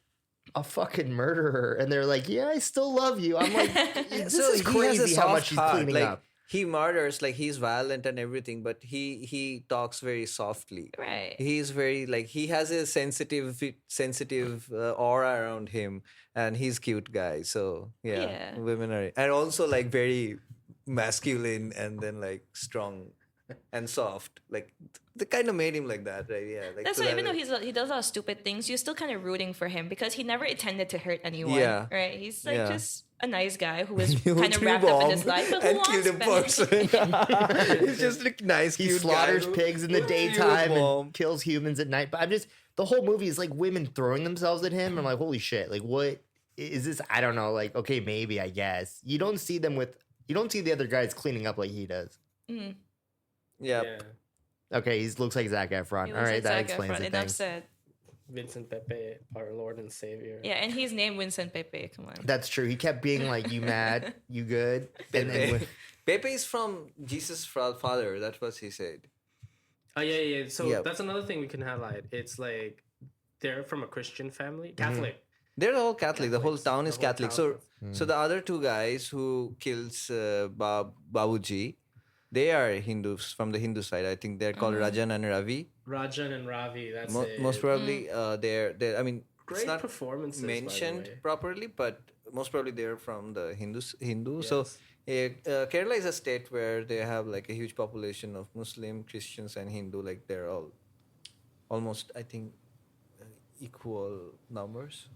a fucking murderer, and they're like, "Yeah, I still love you," I'm like, "This is he has a crazy how soft much he's heart. cleaning Like, up." he murders, like he's violent and everything, but he talks very softly. Right. He's very like he has a sensitive aura around him, and he's cute guy. So Yeah. women are, and also like very masculine and then like strong and soft. Like they kind of made him like that, right? Yeah. Like That's so why even that- though he does a lot of stupid things, you're still kind of rooting for him because he never intended to hurt anyone. Yeah. Right? He's like Yeah. just a nice guy who was Who kind of threw wrapped up in bomb his life, but who and wants killed a better? person. He's just like nice. He cute slaughters guy who- pigs in the who threw a daytime bomb. and kills humans at night. But I'm just the whole movie is like women throwing themselves at him. I'm like, holy shit! Like, what is this? I don't know. Like, okay, maybe I guess you don't see the other guys cleaning up like he does. Mm, Yeah. Yeah. Okay, he looks like Zac Efron. he All looks right, like that Zac explains Efron. it. Enough Thanks. said. Vincent Pepe, our Lord and Savior. Yeah, and he's named Vincent Pepe. Come on. That's true. He kept being like, "You mad? You good?" And then Pepe. Pepe is from Jesus' father. That's what he said. Oh yeah. So Yep. that's another thing we can highlight. It's like they're from a Christian family, Catholic. They're all Catholic. The whole Catholics. town The is whole Catholic. town So the other two guys who kills Babuji, they are Hindus from the Hindu side. I think they're called Rajan and Ravi. Rajan and Ravi. That's it. Most probably they're. I mean, Great it's not performances. by the mentioned way. properly, but most probably they're from the Hindu. So Yes. Kerala is a state where they have like a huge population of Muslim, Christians, and Hindu. Like they're all almost, I think, equal numbers.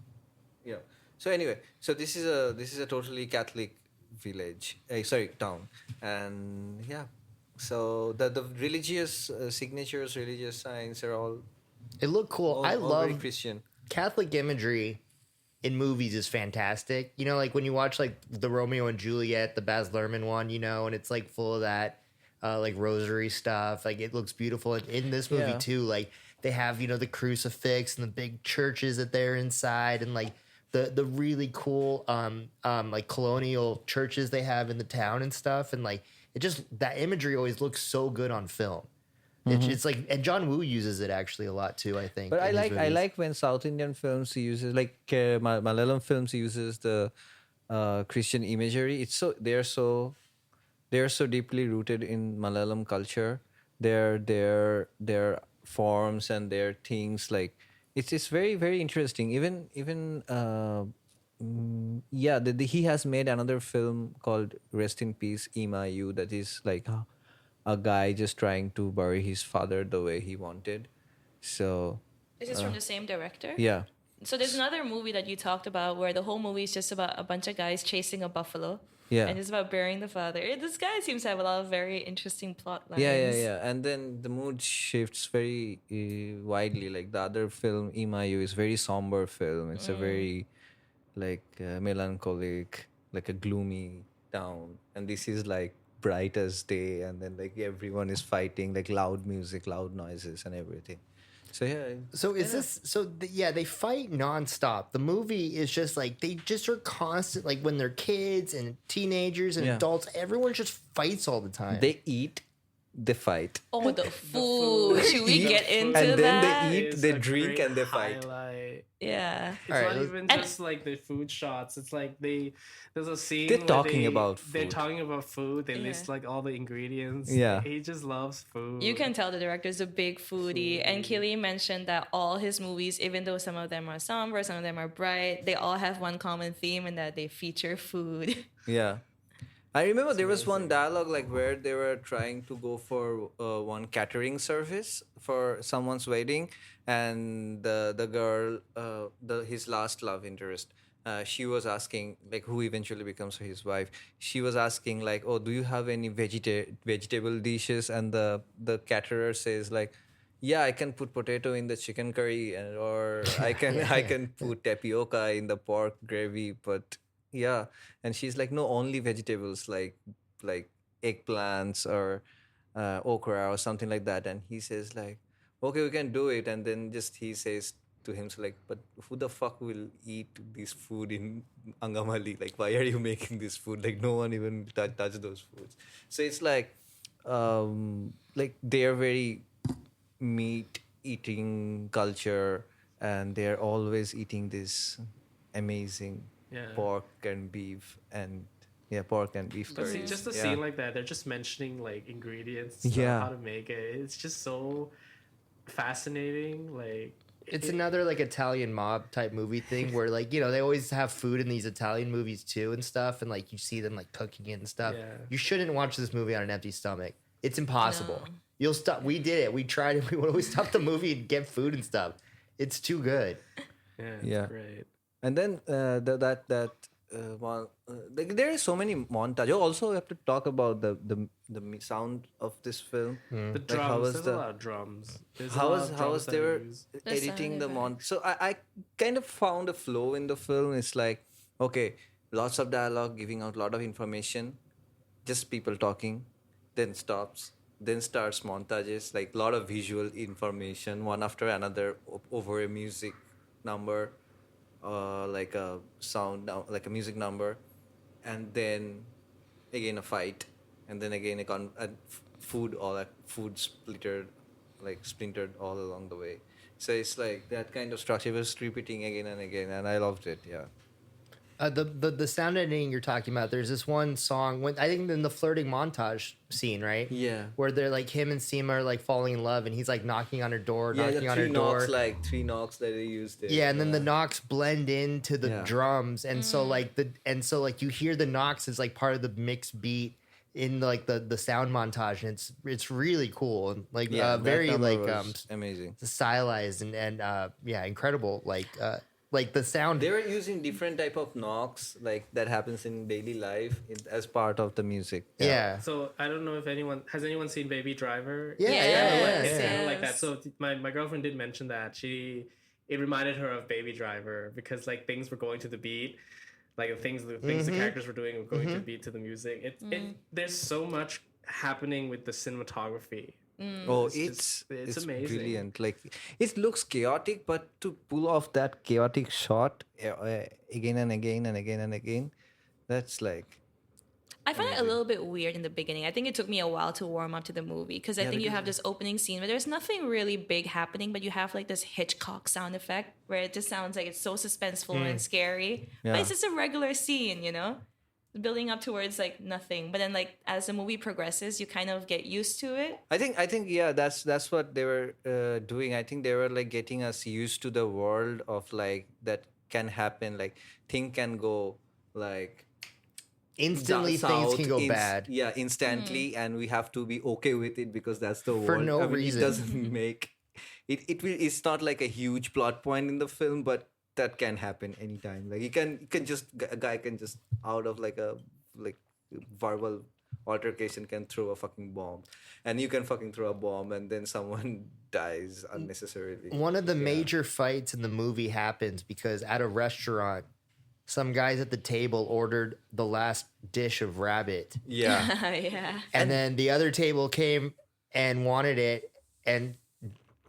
Yeah. So anyway, so this is a totally Catholic village. Sorry, town, and yeah. So the religious signatures, religious signs are all It looked cool. I all very love Christian. Catholic imagery in movies is fantastic. You know, like when you watch like the Romeo and Juliet, the Baz Luhrmann one, you know, and it's like full of that like rosary stuff. Like it looks beautiful. And in this movie Yeah. too, like they have, you know, the crucifix and the big churches that they're inside and like the really cool like colonial churches they have in the town and stuff. And like it just that imagery always looks so good on film. It's like, and John Woo uses it actually a lot too, I think. But in his I movies. like when South Indian films uses like Malayalam films uses the Christian imagery. It's so they are so deeply rooted in Malayalam culture. Their forms and their things like it's very very interesting. Even yeah, he has made another film called Rest in Peace Imayu that is like a guy just trying to bury his father the way he wanted. So This is from the same director? yeah. So there's another movie that you talked about where the whole movie is just about a bunch of guys chasing a buffalo. Yeah. And it's about burying the father. This guy seems to have a lot of very interesting plot lines. Yeah. And then the mood shifts very widely. Like the other film, Imayu, is very somber film. It's a very like melancholic, like a gloomy town. And this is like bright as day. And then like everyone is fighting, like loud music, loud noises, and everything. So yeah. So is this so? Yeah, they fight nonstop. The movie is just like they just are constant. Like when they're kids and teenagers and Yeah. adults, everyone just fights all the time. They eat, they fight. Oh, the food. Should we The get food into And then they that? eat, is they a drink, great and they fight. highlight. Yeah. It's All right, not let's- even And- just like the food shots. It's like there's a scene They're where talking about They're food. talking about food. They Yeah. list like all the ingredients. Yeah. He just loves food. You can tell the director's a big foodie. And Kelly mentioned that all his movies, even though some of them are somber, some of them are bright, they all have one common theme in that they feature food. Yeah. I remember there was one dialogue like where they were trying to go for one catering service for someone's wedding, and the girl, his last love interest, she was asking like who eventually becomes his wife. She was asking like, "Oh, do you have any vegetable dishes?" And the caterer says like, "Yeah, I can put potato in the chicken curry, or I can put tapioca in the pork gravy, but." Yeah, and she's like, no, only vegetables like eggplants or okra or something like that. And he says like, okay, we can do it. And then just he says to him, so like, but who the fuck will eat this food in Angamaly? Like, why are you making this food? Like, no one even touch those foods. So it's like they're very meat eating culture, and they're always eating this amazing pork and beef But see, curries. just a Yeah. scene like that, they're just mentioning like ingredients, Yeah. how to make it. It's just so fascinating. Like It's another like Italian mob type movie thing where like, you know, they always have food in these Italian movies too and stuff, and like you see them like cooking it and stuff. Yeah. You shouldn't watch this movie on an empty stomach. It's impossible. No. You'll stop. We did it. We tried it. We would always stop the movie and get food and stuff. It's too good. it's Yeah. great. And then like there are so many montages. Also, we have to talk about the sound of this film. The Like, drums, how was there's the- a lot of drums. There's a How lot was of how drums was that they are were used. editing the sound mont? So I kind of found a flow in the film. It's like, okay, lots of dialogue, giving out a lot of information, just people talking, then stops, then starts montages, like a lot of visual information, one after another over a music number, like a like a music number, and then again a fight, and then again food splintered all along the way. So it's like that kind of structure was repeating again and again, and I loved it. Yeah. The sound editing you're talking about, there's this one song when I think in the flirting montage scene, right? Yeah. Where they're like him and Seema are like falling in love and he's like knocking on her door, Yeah, the knocking on her three door. knocks, like 3 knocks that they used there. Yeah, and then the knocks blend into the Yeah. drums, and so like you hear the knocks as like part of the mixed beat in like the sound montage, and it's really cool and like that very number like was amazing. stylized and yeah, incredible. Like the sound. They were using different type of knocks like that happens in daily life as part of the music. Yeah. So I don't know if anyone has seen Baby Driver. Yeah, It's Yes. kind of like that. So my girlfriend did mention that it reminded her of Baby Driver because like things were going to the beat, like the things the characters were doing were going to the beat to the music. There's so much happening with the cinematography. Oh, It's it's amazing. brilliant. Like it looks chaotic, but to pull off that chaotic shot again and again and again and again, that's like I find it a little bit weird in the beginning. I think it took me a while to warm up to the movie because I think you have this opening scene where there's nothing really big happening, but you have like this Hitchcock sound effect where it just sounds like it's so suspenseful and scary. But Yeah. it's just a regular scene, you know? Building up towards like nothing. But then like as the movie progresses, you kind of get used to it. I think yeah, that's what they were doing. I think they were like getting us used to the world of like that can happen. Like thing can go like Instantly things can go bad. Yeah, instantly, and we have to be okay with it because that's the For world. no I mean, reason. It doesn't make it. It's not like a huge plot point in the film, but that can happen anytime. Like a guy can just out of like a verbal altercation can throw a fucking bomb, and you can fucking throw a bomb, and then someone dies unnecessarily. One of the major fights in the movie happens because at a restaurant, some guys at the table ordered the last dish of rabbit, Yeah, Yeah. and then the other table came and wanted it, and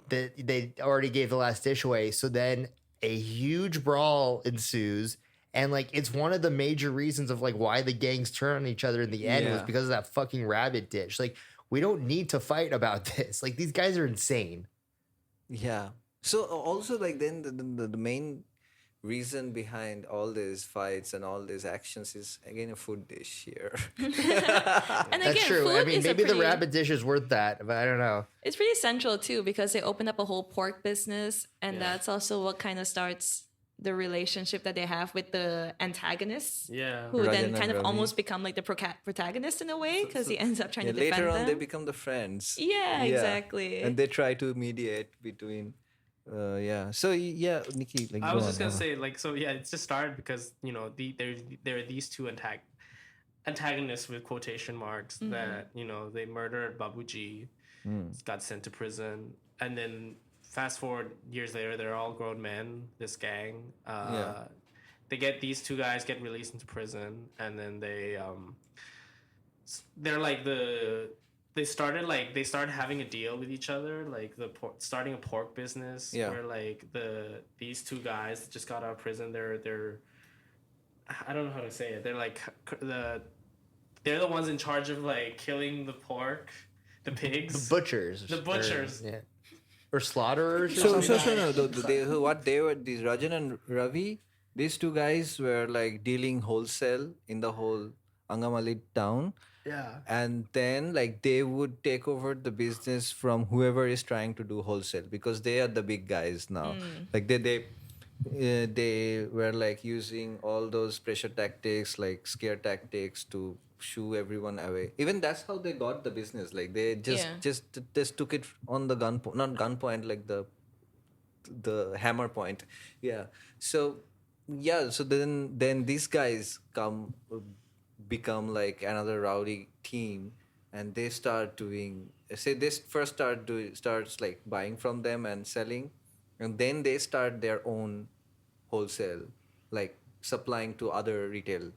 they already gave the last dish away. So then a huge brawl ensues, and like it's one of the major reasons of like why the gangs turn on each other in the end was Yeah. because of that fucking rabbit dish. Like we don't need to fight about this. Like these guys are insane. yeah. So also like then the main reason behind all these fights and all these actions is again a food dish here. And That's again, true. food I mean, is a maybe the pretty- rabbit dish is worth that, but I don't know. It's pretty central too because they open up a whole pork business, and that's also what kind of starts the relationship that they have with the antagonists, Yeah. who Rajan then and kind of Ravi. almost become like the protagonist in a way because he ends up trying Yeah, to defend later on them. they become the friends. Yeah, exactly. And they try to mediate between. Yeah. So yeah, Nikki. Like, I go was on, just gonna go on. say, like, so yeah, it's just started because you know there are these two antagonists with quotation marks that you know they murdered Babuji, got sent to prison, and then fast forward years later, they're all grown men. This gang, these two guys get released into prison, and then they're like they started having a deal with each other, like starting a pork business. Yeah. Where like these two guys just got out of prison. They're I don't know how to say it. They're like they're the ones in charge of like killing the pork, the pigs, The butchers. The butchers. Or slaughterers or So something. no. These Rajan and Ravi, these two guys were like dealing wholesale in the whole Angamaly town. Yeah. And then like they would take over the business from whoever is trying to do wholesale because they are the big guys now. Like they were like using all those pressure tactics, like scare tactics to shoo everyone away. Even that's how they got the business. Like they just took it on the not gunpoint, like the hammer point. Yeah. So then these guys become like another rowdy team, and they start doing. Say they first starts like buying from them and selling, and then they start their own wholesale, like supplying to other retail.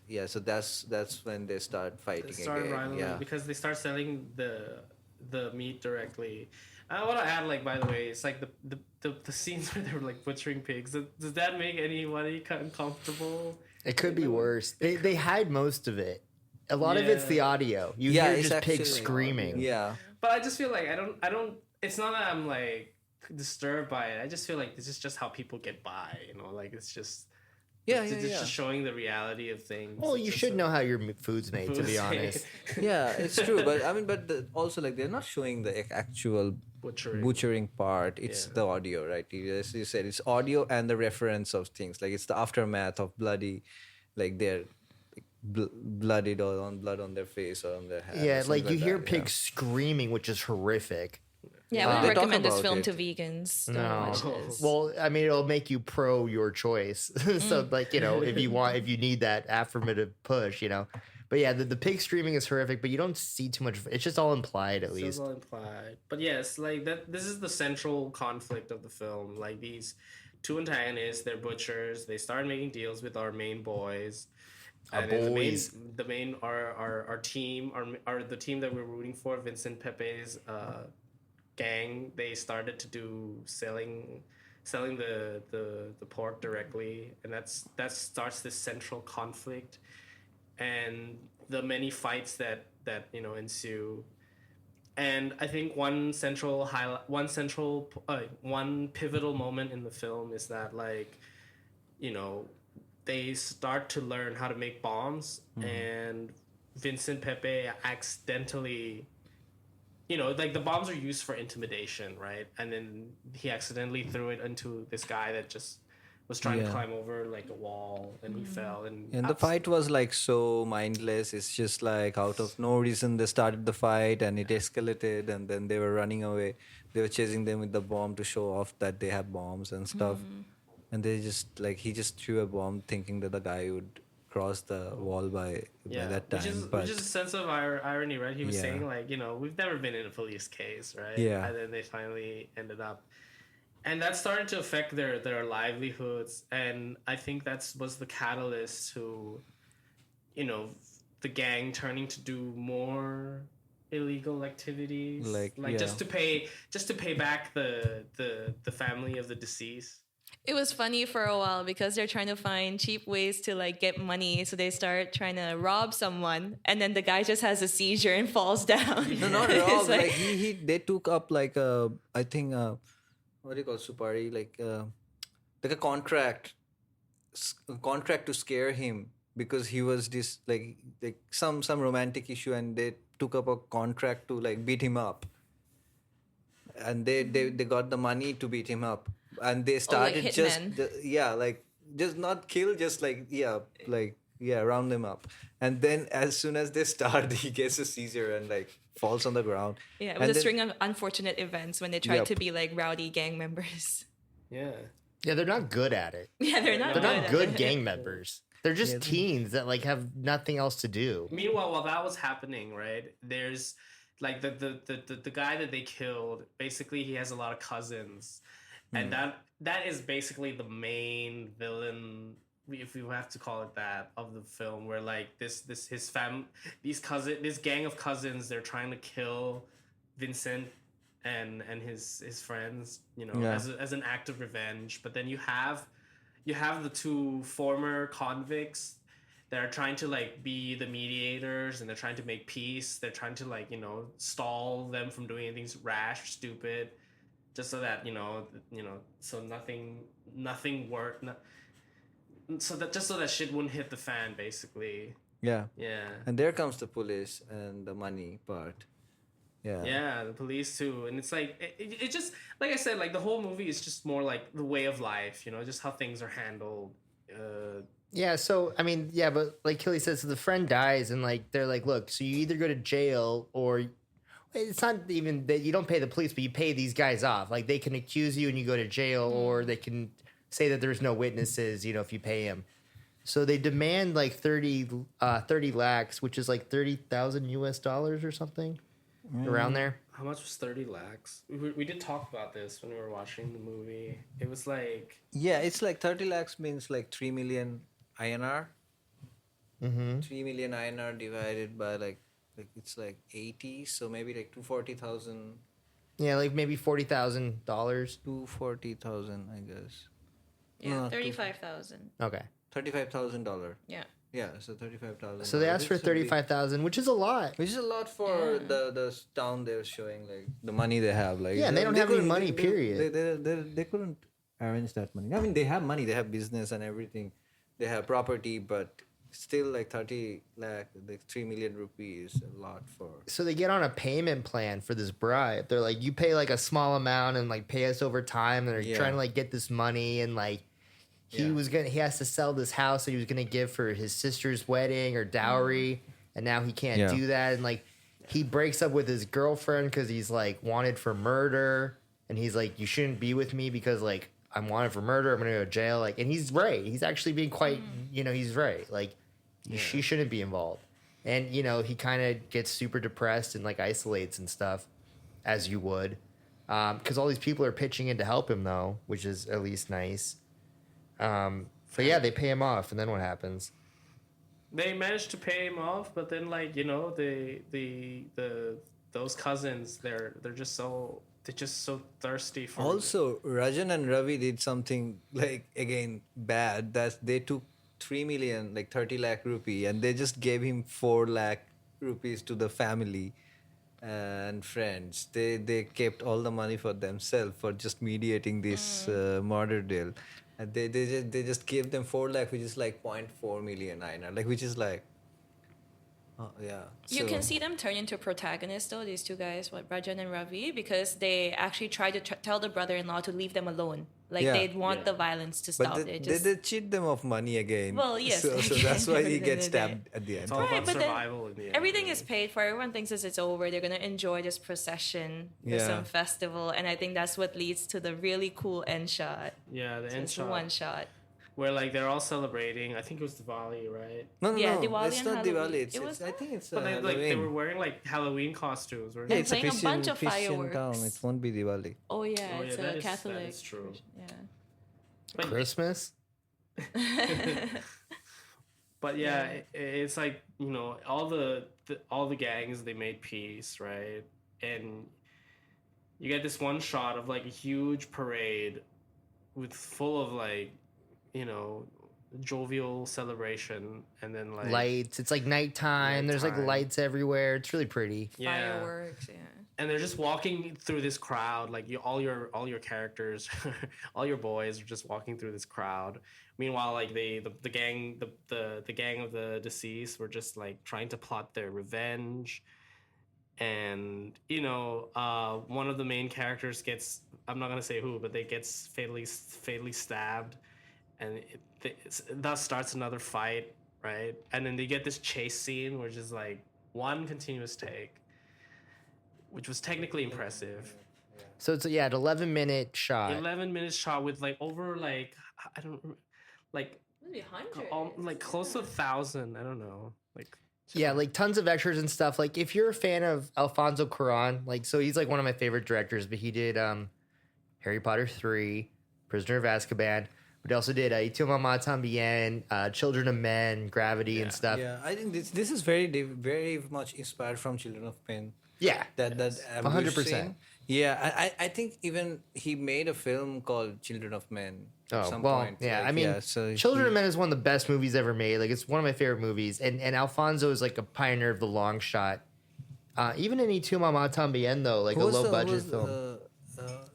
Yeah, so that's when they start fighting again. Rivalry Yeah, because they start selling the meat directly. I want to add, like, by the way, it's like the scenes where they're like butchering pigs. Does that make anybody uncomfortable? It could be worse. They hide most of it. A lot of it's the audio. You hear it's just pigs actually- screaming. Yeah, But I just feel like I don't. It's not that I'm like disturbed by it. I just feel like this is just how people get by. You know, like it's just It's just showing the reality of things. Well, you should know how your food's made, to be Food's made. honest. Yeah, it's true. But I mean, also like they're not showing the actual butchering part. It's the audio, right? As you said, it's audio and the reference of things. Like it's the aftermath of bloody, like they're bloodied or on blood on their face or on their hand. Yeah, like you hear that, pigs screaming, which is horrific. Yeah, They we talk recommend this about film it. to vegans. Don't No. watch this. Well, I mean, it'll make you pro your choice. So, like, you know, if you need that affirmative push, you know. But yeah, the pig screaming is horrific, but you don't see too much. It's just all implied, at least. It's all implied. But yes, like that. This is the central conflict of the film. Like these two antagonists, they're butchers. They start making deals with our main boys. And then boys. the main our team, the team that we're rooting for, Vincent Pepe's gang. They started to do selling the pork directly, and that starts this central conflict, and the many fights that ensue. And I think one pivotal moment in the film is that, like, they start to learn how to make bombs, and Vincent Pepe accidentally, like the bombs are used for intimidation, right? And then he accidentally threw it into this guy that just was trying to climb over like a wall, and he fell. And the fight was like so mindless. It's just like out of no reason they started the fight and it escalated, and then they were running away. They were chasing them with the bomb to show off that they have bombs and stuff. And they just he just threw a bomb thinking that the guy would cross the wall by that time. Which is a sense of irony, right? He was saying, like, we've never been in a police case, right? Yeah. And then they finally ended up. And that started to affect their livelihoods. And I think was the catalyst to, the gang turning to do more illegal activities. Just to pay back the family of the deceased. It was funny for a while because they're trying to find cheap ways to like get money. So they start trying to rob someone, and then the guy just has a seizure and falls down. No, not rob. Like they took up like I think what do you call supari? Like a contract to scare him because he was this like some romantic issue, and they took up a contract to like beat him up, and they got the money to beat him up. And they started just not kill, just round them up. And then as soon as they start, he gets a seizure and like falls on the ground. Yeah, it was a string of unfortunate events when they tried to be like rowdy gang members. Yeah. Yeah, they're not good at it. Yeah, they're not good gang members. They're just teens that like have nothing else to do. Meanwhile, while that was happening, right, there's like the guy that they killed, basically he has a lot of cousins. And that is basically the main villain, if you have to call it that, of the film, where like this gang of cousins, they're trying to kill Vincent and his friends, as an act of revenge. But then you have the two former convicts that are trying to like be the mediators, and they're trying to make peace. They're trying to like stall them from doing anything rash, stupid. Just so that so nothing worked. So that shit wouldn't hit the fan, basically. Yeah. Yeah. And there comes the police and the money part. Yeah. Yeah, the police too, and it's like it just, like I said, like the whole movie is just more like the way of life, just how things are handled. Yeah, so I mean, yeah, but like Killy says, so the friend dies, and like they're like, look, so you either go to jail or. It's not even that you don't pay the police, but you pay these guys off. Like they can accuse you and you go to jail, or they can say that there's no witnesses, if you pay them. So they demand like 30 lakhs, which is like $30,000 or something around there. How much was 30 lakhs? We did talk about this when we were watching the movie. It was like... Yeah, it's like 30 lakhs means like 3 million INR. 3 million INR divided by like it's like 80, so maybe like 240,000. Yeah, like maybe $40,000. 240,000, I guess. Yeah, No, 35,000. Okay. $35,000. Yeah. Yeah, so 35,000. So they asked for 35,000, which is a lot. Which is a lot for the town they're showing, like the money they have. Like Yeah, and they don't have any money, period. They couldn't arrange that money. I mean, they have money, they have business and everything, they have property, but still like 30 lakh, like 3 million rupees, a lot for. So they get on a payment plan for this bribe. They're like, you pay like a small amount and like pay us over time. And they're Yeah. trying to like get this money, and like he has to sell this house that he was gonna give for his sister's wedding or dowry, and now he can't Yeah. do that. And like he breaks up with his girlfriend because he's like wanted for murder, and he's like, you shouldn't be with me because like I'm wanted for murder. I'm gonna go to jail. Like, and he's right. He's actually being quite, he's right. Like, she shouldn't be involved. And he kind of gets super depressed and like isolates and stuff, as you would, because all these people are pitching in to help him though, which is at least nice. But yeah, they pay him off, and then what happens? They managed to pay him off, but then like those cousins, they're just so thirsty for. Also, Rajan and Ravi did something like again bad. That they took 3 million, like 30 lakh rupee, and they just gave him 4 lakh rupees to the family and friends. They kept all the money for themselves for just mediating this murder deal, and they just gave them 4 lakh, which is like 0.4 million INR, like which is like. Oh, yeah. You can see them turn into protagonists, though, these two guys, Rajan and Ravi, because they actually try to tell the brother-in-law to leave them alone. Like, Yeah. they want the violence to stop. But they cheat them of money again. Well, yes, So again, that's why at he the end gets of the day. stabbed at the end. It's all Right, about but then survival in the end. everything is paid for. Everyone thinks as it's over. They're going to enjoy this procession. There's Yeah. some festival. And I think that's what leads to the really cool end shot. Yeah, the end It's shot one shot. where like they're all celebrating. I think it was Diwali, right? No, Yeah, Diwali it's and not Halloween. Diwali. It's, It was I think it's But they Halloween. were wearing like Halloween costumes. Weren't Yeah, they? it's a playing a Christian, bunch of Christian fireworks. town. It won't be Diwali. Oh, yeah. Oh, It's yeah, a that is Catholic. true. Yeah. But- Christmas? But yeah, it's like all the gangs, they made peace, right? And you get this one shot of like a huge parade with full of like jovial celebration, and then like Lights. It's like nighttime. There's like Nighttime. lights everywhere. It's really pretty. yeah. Fireworks, yeah. And they're just walking through this crowd, like all your characters, all your boys are just walking through this crowd. Meanwhile, like the gang the gang of the deceased were just like trying to plot their revenge, and one of the main characters gets, I'm not gonna say who, but they gets fatally stabbed, and thus starts another fight, right? And then they get this chase scene, which is like one continuous take, which was technically impressive. So it's an 11-minute shot. 11 minutes shot with like over like I don't like Maybe 100. like close to 1,000. I don't know. Like Yeah, like tons of extras and stuff. Like if you're a fan of Alfonso Cuarón, like so he's like one of my favorite directors, but he did Harry Potter 3, Prisoner of Azkaban, but he also did Y Tu Mamá También, Children of Men, Gravity and stuff. Yeah, I think this is very much inspired from Children of Men. Yeah. That 100%. Yeah, I think even he made a film called Children of Men. At Oh, some well, point. yeah. Like, I mean, so Children of Men is one of the best movies ever made. Like, it's one of my favorite movies. And Alfonso is like a pioneer of the long shot. Even in Y Tu Mamá También, though, like a low budget film.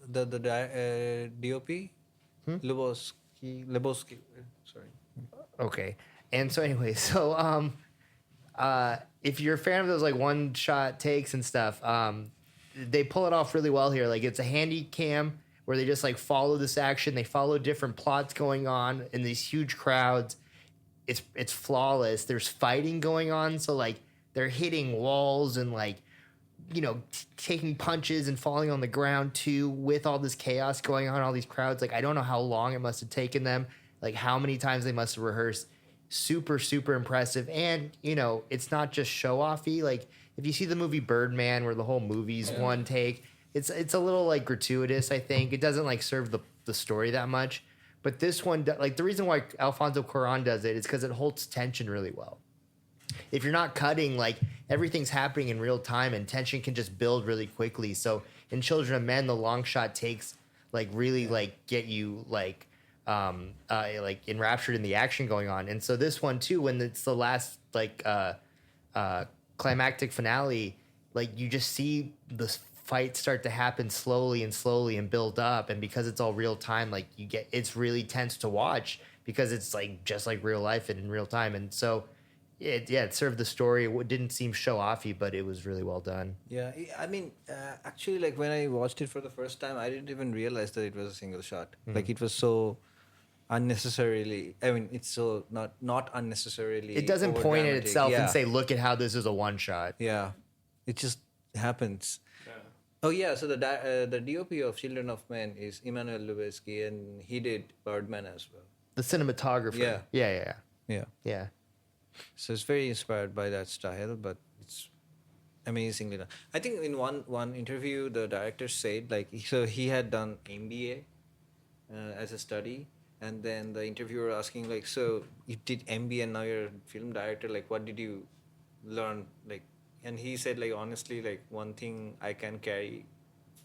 The DOP? Lebowski. Sorry. Okay. And so anyway, so if you're a fan of those like one shot takes and stuff, they pull it off really well here. Like it's a handy cam where they just like follow this action. They follow different plots going on in these huge crowds. It's flawless. There's fighting going on, so like they're hitting walls and like taking punches and falling on the ground too, with all this chaos going on, all these crowds. Like I don't know how long it must have taken them, like how many times they must have rehearsed. Super, super impressive. And, it's not just show-offy. Like, if you see the movie Birdman, where the whole movie's one take, it's a little, like, gratuitous, I think. It doesn't, like, serve the story that much. But this one, like, the reason why Alfonso Cuarón does it is because it holds tension really well. If you're not cutting, like, everything's happening in real time, and tension can just build really quickly. So, in Children of Men, the long shot takes, like, really, like, get you, like enraptured in the action going on. And so this one too, when it's the last like climactic finale, like you just see the fight start to happen slowly and build up, and because it's all real time, like it's really tense to watch because it's like just like real life and in real time. And so it served the story. It didn't seem show offy, but it was really well done. Yeah, I mean, actually, like when I watched it for the first time, I didn't even realize that it was a single shot. Like it was so unnecessarily. I mean, it's so not unnecessarily. It doesn't point at overdramatic. itself Yeah. and say, "Look at how this is a one shot." Yeah, it just happens. Yeah. Oh yeah, so the DOP of Children of Men is Emmanuel Lubezki, and he did Birdman as well. The cinematographer. Yeah. Yeah. Yeah. So it's very inspired by that style, but it's amazingly done. I think in one interview, the director said like so he had done MBA as a study, and then the interviewer asking like, so you did MBA and now you're a film director, like what did you learn, like? And he said like honestly, like one thing I can carry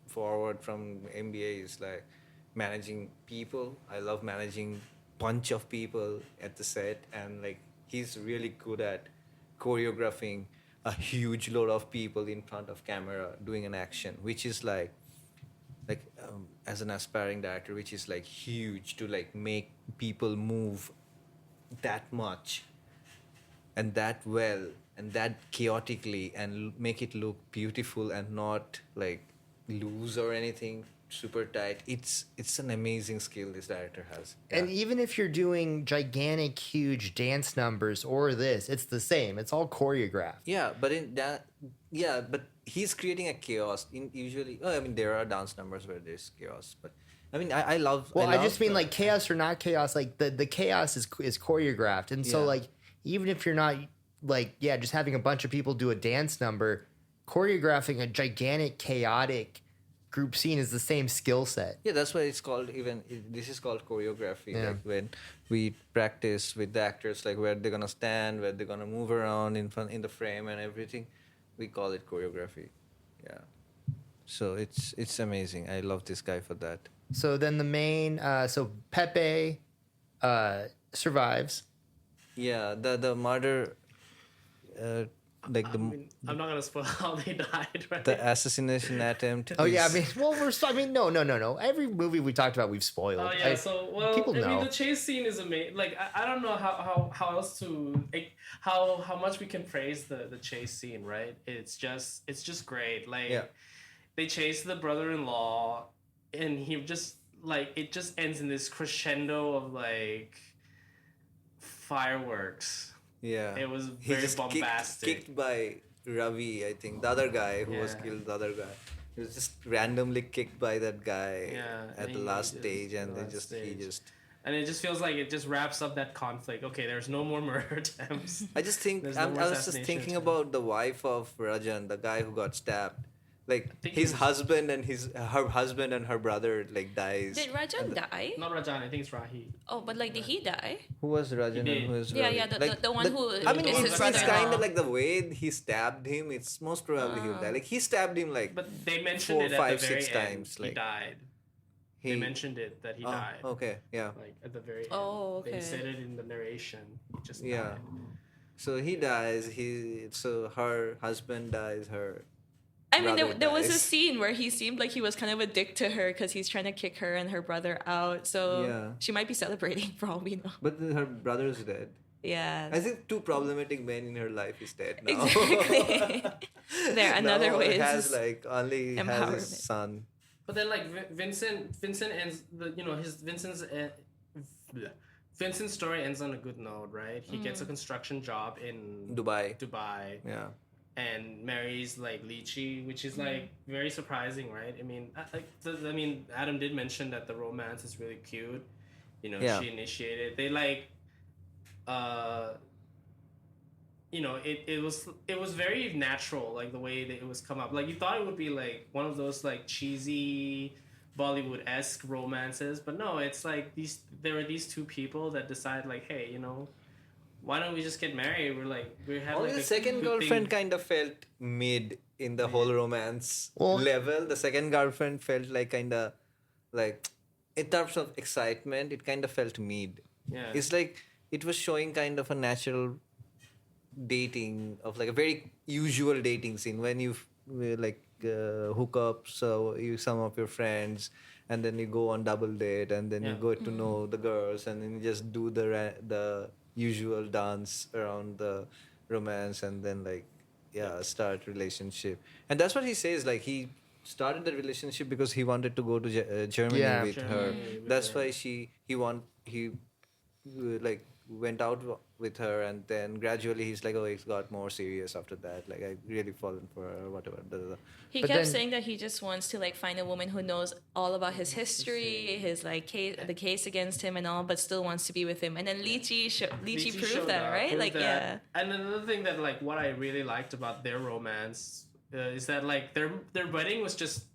forward from MBA is like managing people. I love managing bunch of people at the set, and like he's really good at choreographing a huge load of people in front of camera doing an action, which is like as an aspiring director, which is like huge to like make people move that much and that well and that chaotically and make it look beautiful and not like loose or anything super tight. It's an amazing skill this director has. And even if you're doing gigantic, huge dance numbers or this, it's the same. It's all choreographed. Yeah, but in that, but he's creating a chaos. I mean, there are dance numbers where there's chaos, but I mean, I love. Well, I just mean the- like chaos or not chaos. Like the chaos is choreographed, and so Yeah. like even if you're not like just having a bunch of people do a dance number, choreographing a gigantic chaotic group scene is the same skill set. Yeah, that's why it's called this is called choreography. Yeah. Like when we practice with the actors, like where they're gonna stand, where they're gonna move around in the frame and everything, we call it choreography. Yeah. So it's amazing. I love this guy for that. So then the main, so Pepe survives. Yeah, the murder, like I mean, I'm not gonna spoil how they died, right? the assassination attempt. Oh yeah, I is- mean, no. Every movie we talked about, we've spoiled. Oh yeah, people I know. mean, the chase scene is amazing. Like I don't know how else to how much we can praise the chase scene, right? It's just great. Like Yeah. they chase the brother-in-law, and he just like it just ends in this crescendo of like fireworks. Yeah. It was He very just bombastic. kicked by Ravi, I think, the other guy who was Yeah. killed, the other guy. He was just randomly kicked by that guy Yeah, at and the he last just- stage, and the they last just he stage. just. And it just feels like it just wraps up that conflict. Okay, there's no more murder attempts. I just think There's I no more was just assassination thinking attempt. about the wife of Rajan, the guy who got stabbed. Like think his he was- husband and her husband and her brother like dies. Did Rajan die? Not Rajan, I think it's Rahi. Oh, but like, did he die? Who was Rajan He and did. who was Yeah, Ravi? yeah, the one who I mean, is his it's brother-in-law. kind of like the way he stabbed him. It's most probably he'll die. Like he stabbed him like But they mentioned 4, it at 5, the very 6 end. times. He Like died. he They mentioned it that he Oh, died. okay, yeah. Like at the very end. Oh, okay. They said it in the narration. He just Yeah. died. So he dies. So her husband dies. Her. I mean, brother there was a dies. scene where he seemed like he was kind of a dick to her because he's trying to kick her and her brother out. So Yeah. she might be celebrating for all we know. But then her brother's dead. Yeah. I think two problematic men in her life is dead now. Exactly. There, another Now way has is like only has empowerment. his son. But then like Vincent ends Vincent's story ends on a good note, right? He gets a construction job in Dubai. Dubai Yeah. and marries like Lychee, which is like very surprising, right? I mean, I mean, Adam did mention that the romance is really cute. You know, Yeah. she initiated. They like, you know, it was very natural, like the way that it was come up. Like you thought it would be like one of those like cheesy Bollywood-esque romances, but no, it's like there are these two people that decide like, hey, you know, why don't we just get married? We have Only like the a second good girlfriend thing. kind of felt mid in the whole romance Well- level. The second girlfriend felt like kind of like in terms of excitement, it kind of felt mid. Yeah. It's like it was showing kind of a natural dating of like a very usual dating scene when you like hook up some of your friends and then you go on double date, and then you Yeah. go to know the girls, and then you just do the usual dance around the romance, and then like start relationship. And that's what he says, like he started the relationship because he wanted to go to Germany Yeah. with her. Germany with That's her. why he like went out with her, and then gradually he's like, oh, it got more serious after that, like I really fallen for her or whatever. He But kept then- saying that he just wants to like find a woman who knows all about his history, his like the case against him and all, but still wants to be with him. And then Lychee Lychee proved showed that, up, right? proved Like, that. yeah. And another thing that like what I really liked about their romance is that like their wedding was just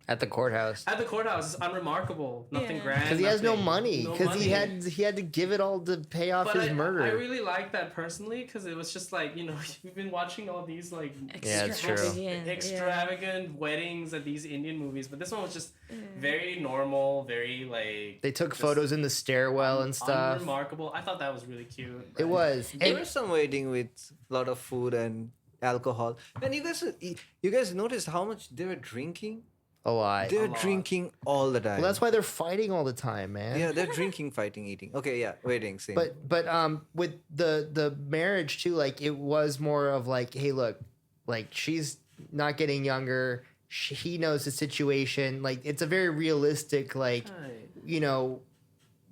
At the courthouse. at the courthouse. It's unremarkable, nothing Yeah. grand. Because he has no nothing- money. no Because he money. had to give it all to pay off But his murder. I really like that personally because it was just like, you know, you've been watching all these like Yeah, it's true. Extravagant, extravagant weddings at these Indian movies, but this one was just very normal, very like They took just pose in the stairwell and stuff. unremarkable. I thought that was really cute. It was. There And was some waiting with a lot of food and alcohol. And you guys noticed how much they were drinking? a lot. They're lot. drinking all the time. Well, that's why they're fighting all the time, man. Yeah, they're drinking, fighting, eating. Okay, yeah, waiting, same. But with the marriage too, like it was more of like, hey, look, like she's not getting younger. He knows the situation. Like it's a very realistic, like Right. you know,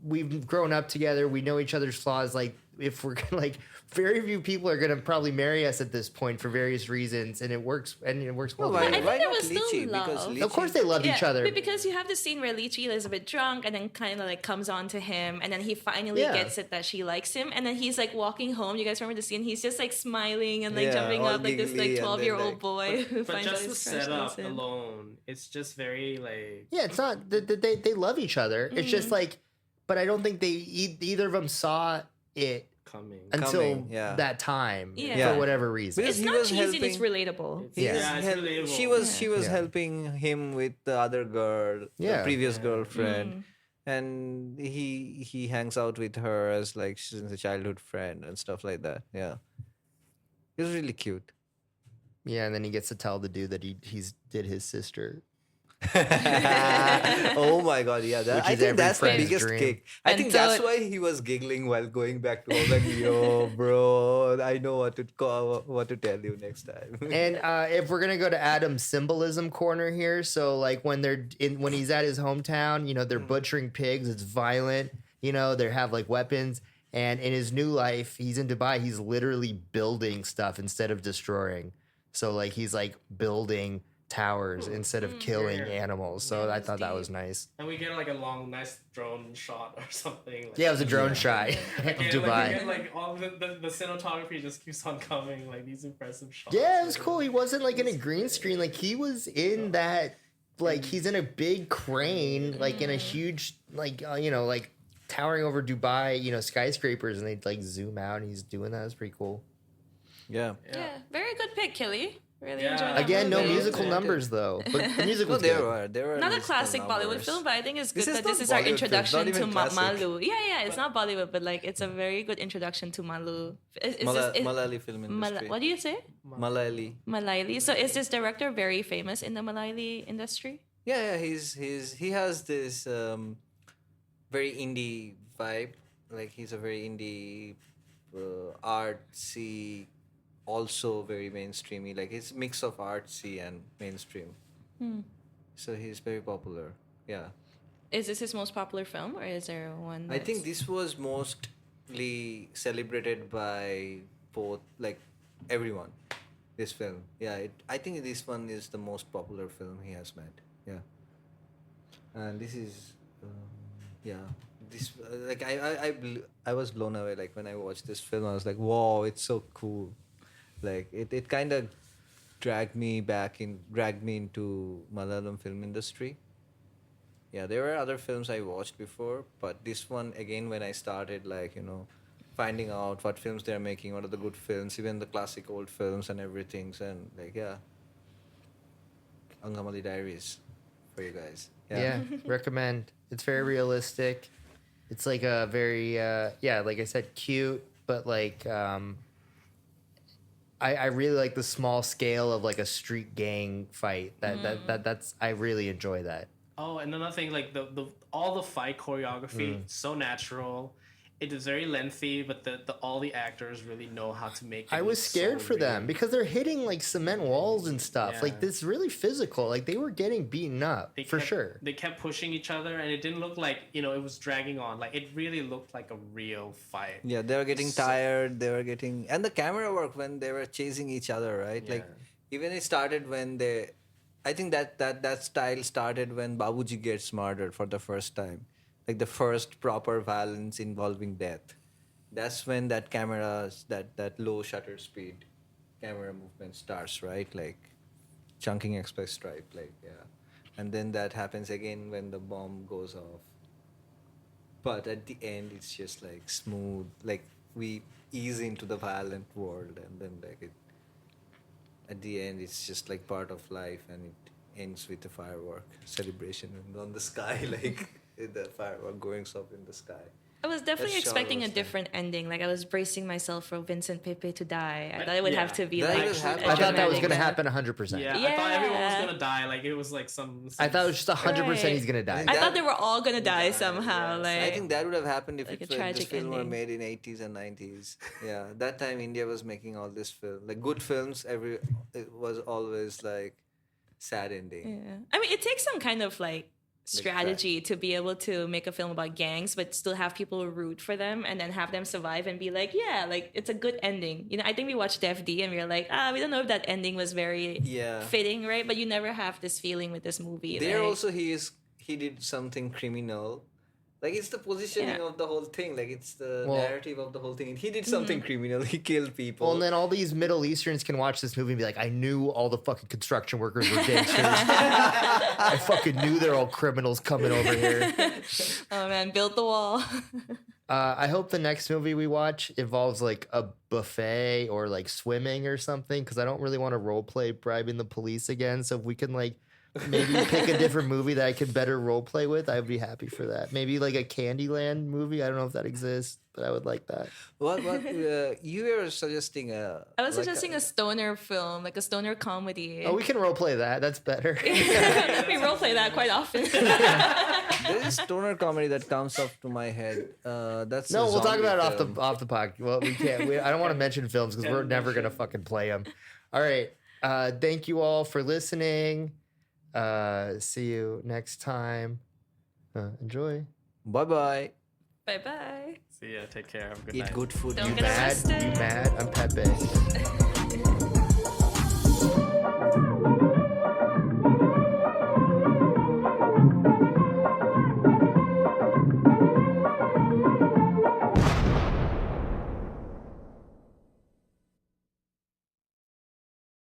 we've grown up together. We know each other's flaws. Like if we're gonna, like, very few people are gonna probably marry us at this point for various reasons, and it works. And it works well. Well, I together. think there not was still Lychee? love. Because Of course, they loved each other. But because you have the scene where Lychee is a bit drunk and then kind of like comes on to him, and then he finally Yeah. gets it that she likes him, and then he's like walking home. You guys remember the scene? He's just like smiling and like Yeah, jumping all up like this giggly, like and then, 12-year-old like- boy who But finds out just the his crush loves setup him. alone, it's just very like Yeah, it's not that they love each other. It's just like, but I don't think either of them saw it coming. until Coming, yeah. that time Yeah. for whatever reason. Because It's he not was cheesy and it's helping- relatable. He Yeah. was Yeah, it's hel- relatable. she was Yeah. helping him with the other girl, Yeah. the previous Yeah. girlfriend, and he hangs out with her as like she's a childhood friend and stuff like that. Yeah, it was really cute. Yeah, and then he gets to tell the dude that he's did his sister. Oh my god, yeah, Which I is think every that's the friend's biggest dream. kick. I And think so that's it- why he was giggling while going back to home, like, yo, bro, I know what to tell you next time. And if we're gonna go to Adam's symbolism corner here, so like when when he's at his hometown, you know, they're butchering pigs. It's violent. You know, they have like weapons. And in his new life, he's in Dubai. He's literally building stuff instead of destroying. So like he's like building towers instead of killing Yeah. animals. So Yeah, I that's thought that deep. was nice. And we get like a long, nice drone shot or something. Like, Yeah, it was a drone shot of Again, Dubai. Like, again, like all the cinematography just keeps on coming, like these impressive shots. Yeah, it was cool. He wasn't like in a green screen. Like he was in that, like he's in a big crane, like in a huge, like you know, like towering over Dubai, you know, skyscrapers, and they like zoom out, and he's doing that. It's pretty cool. Yeah. Yeah, very good pick, Killy. Really Yeah. enjoyed that Again, no movie. musical Yeah. numbers though, but the music No, was there good. were Not a musical classic Bollywood numbers. film, but I think it's good This is that this not is our Bollywood film, introduction not to even classic. Malu. Yeah, it's not Bollywood, but like it's a very good introduction to Malu. Is Malayali film industry. what do you say? Malayali. Malayali. So is this director very famous in the Malayali industry? Yeah, he has this very indie vibe. Like he's a very indie, artsy, also very mainstreamy. Like it's mix of artsy and mainstream. So he's very popular. Yeah, Is this his most popular film, or is there one? I think this was mostly celebrated by both, like everyone. This film, yeah, I think this one is the most popular film he has made. Yeah, and this is, yeah, this like I was blown away. Like when I watched this film, I was like, wow, it's so cool. Like it kind of dragged me into Malayalam film industry. Yeah, there were other films I watched before, but this one again, when I started like, you know, finding out what films they're making, what are the good films, even the classic old films and everything, and like, yeah, Angamaly Diaries for you guys. Yeah, recommend. It's very realistic. It's like a very like I said, cute, but like I really like the small scale of like a street gang fight. That's I really enjoy that. Oh, and another thing, like the all the fight choreography, so natural. It is very lengthy, but the all the actors really know how to make it. I was look scared so for them real. because they're hitting like cement walls and stuff. Yeah. Like this really physical. Like they were getting beaten up for kept, sure. They kept pushing each other, and it didn't look like it was dragging on. Like it really looked like a real fight. Yeah, they were getting tired. They were getting, and the camera work when they were chasing each other, right? Like even it started when they, I think that style started when Babuji gets murdered for the first time, like the first proper violence involving death. That's when that camera, that low shutter speed camera movement starts, right? Like chunking express stripe, like and then that happens again when the bomb goes off. But at the end, it's just like smooth, like we ease into the violent world, and then like it. At the end, it's just like part of life, and it ends with a firework celebration and on the sky, like the firework going off in the sky. I was definitely That shot expecting a was different ending. Like I was bracing myself for Vincent Pepe to die. I thought it would Yeah. have to be That like. was happening. I thought that was dramatic gonna death. happen 100%. Yeah, I Yeah. thought everyone was gonna die. Like it was like some I thought it was just 100% Right. he's gonna die. I thought they were all gonna die somehow. yes. Like I think that would have happened if like a this tragic film were ending. made in 80s and 90s. Yeah, that time India was making all this film, like good films. It was always like sad ending. Yeah. I mean, it takes some kind of like strategy to be able to make a film about gangs, but still have people root for them and then have them survive and be like, yeah, like it's a good ending. I think we watched Def D and we were like, we don't know if that ending was very fitting, right? But you never have this feeling with this movie. There like, also he did something criminal. Like it's the positioning of the whole thing. Like it's the narrative of the whole thing. He did something criminal. He killed people. Well, and then all these Middle Easterns can watch this movie and be like, I knew all the fucking construction workers were gangsters. I fucking knew they're all criminals coming over here. oh man, build the wall. I hope the next movie we watch involves like a buffet or like swimming or something, because I don't really want to role play bribing the police again. So if we can like maybe pick a different movie that I could better role play with, I'd be happy for that. Maybe like a Candyland movie. I don't know if that exists, but I would like that. What you were suggesting I was suggesting a stoner film, like a stoner comedy. Oh, we can role play that. That's better. we role play that quite often. There's a stoner comedy that comes up to my head. That's No, a we'll talk zombie about it film. off the podcast. Well, we can't. I don't want to mention films because we're never gonna fucking play them. All right. Thank you all for listening. See you next time. Enjoy. Bye bye. Bye bye. See ya. Take care. Have a good Eat night. good food. Don't You get mad? arrested. You mad? I'm Pepe.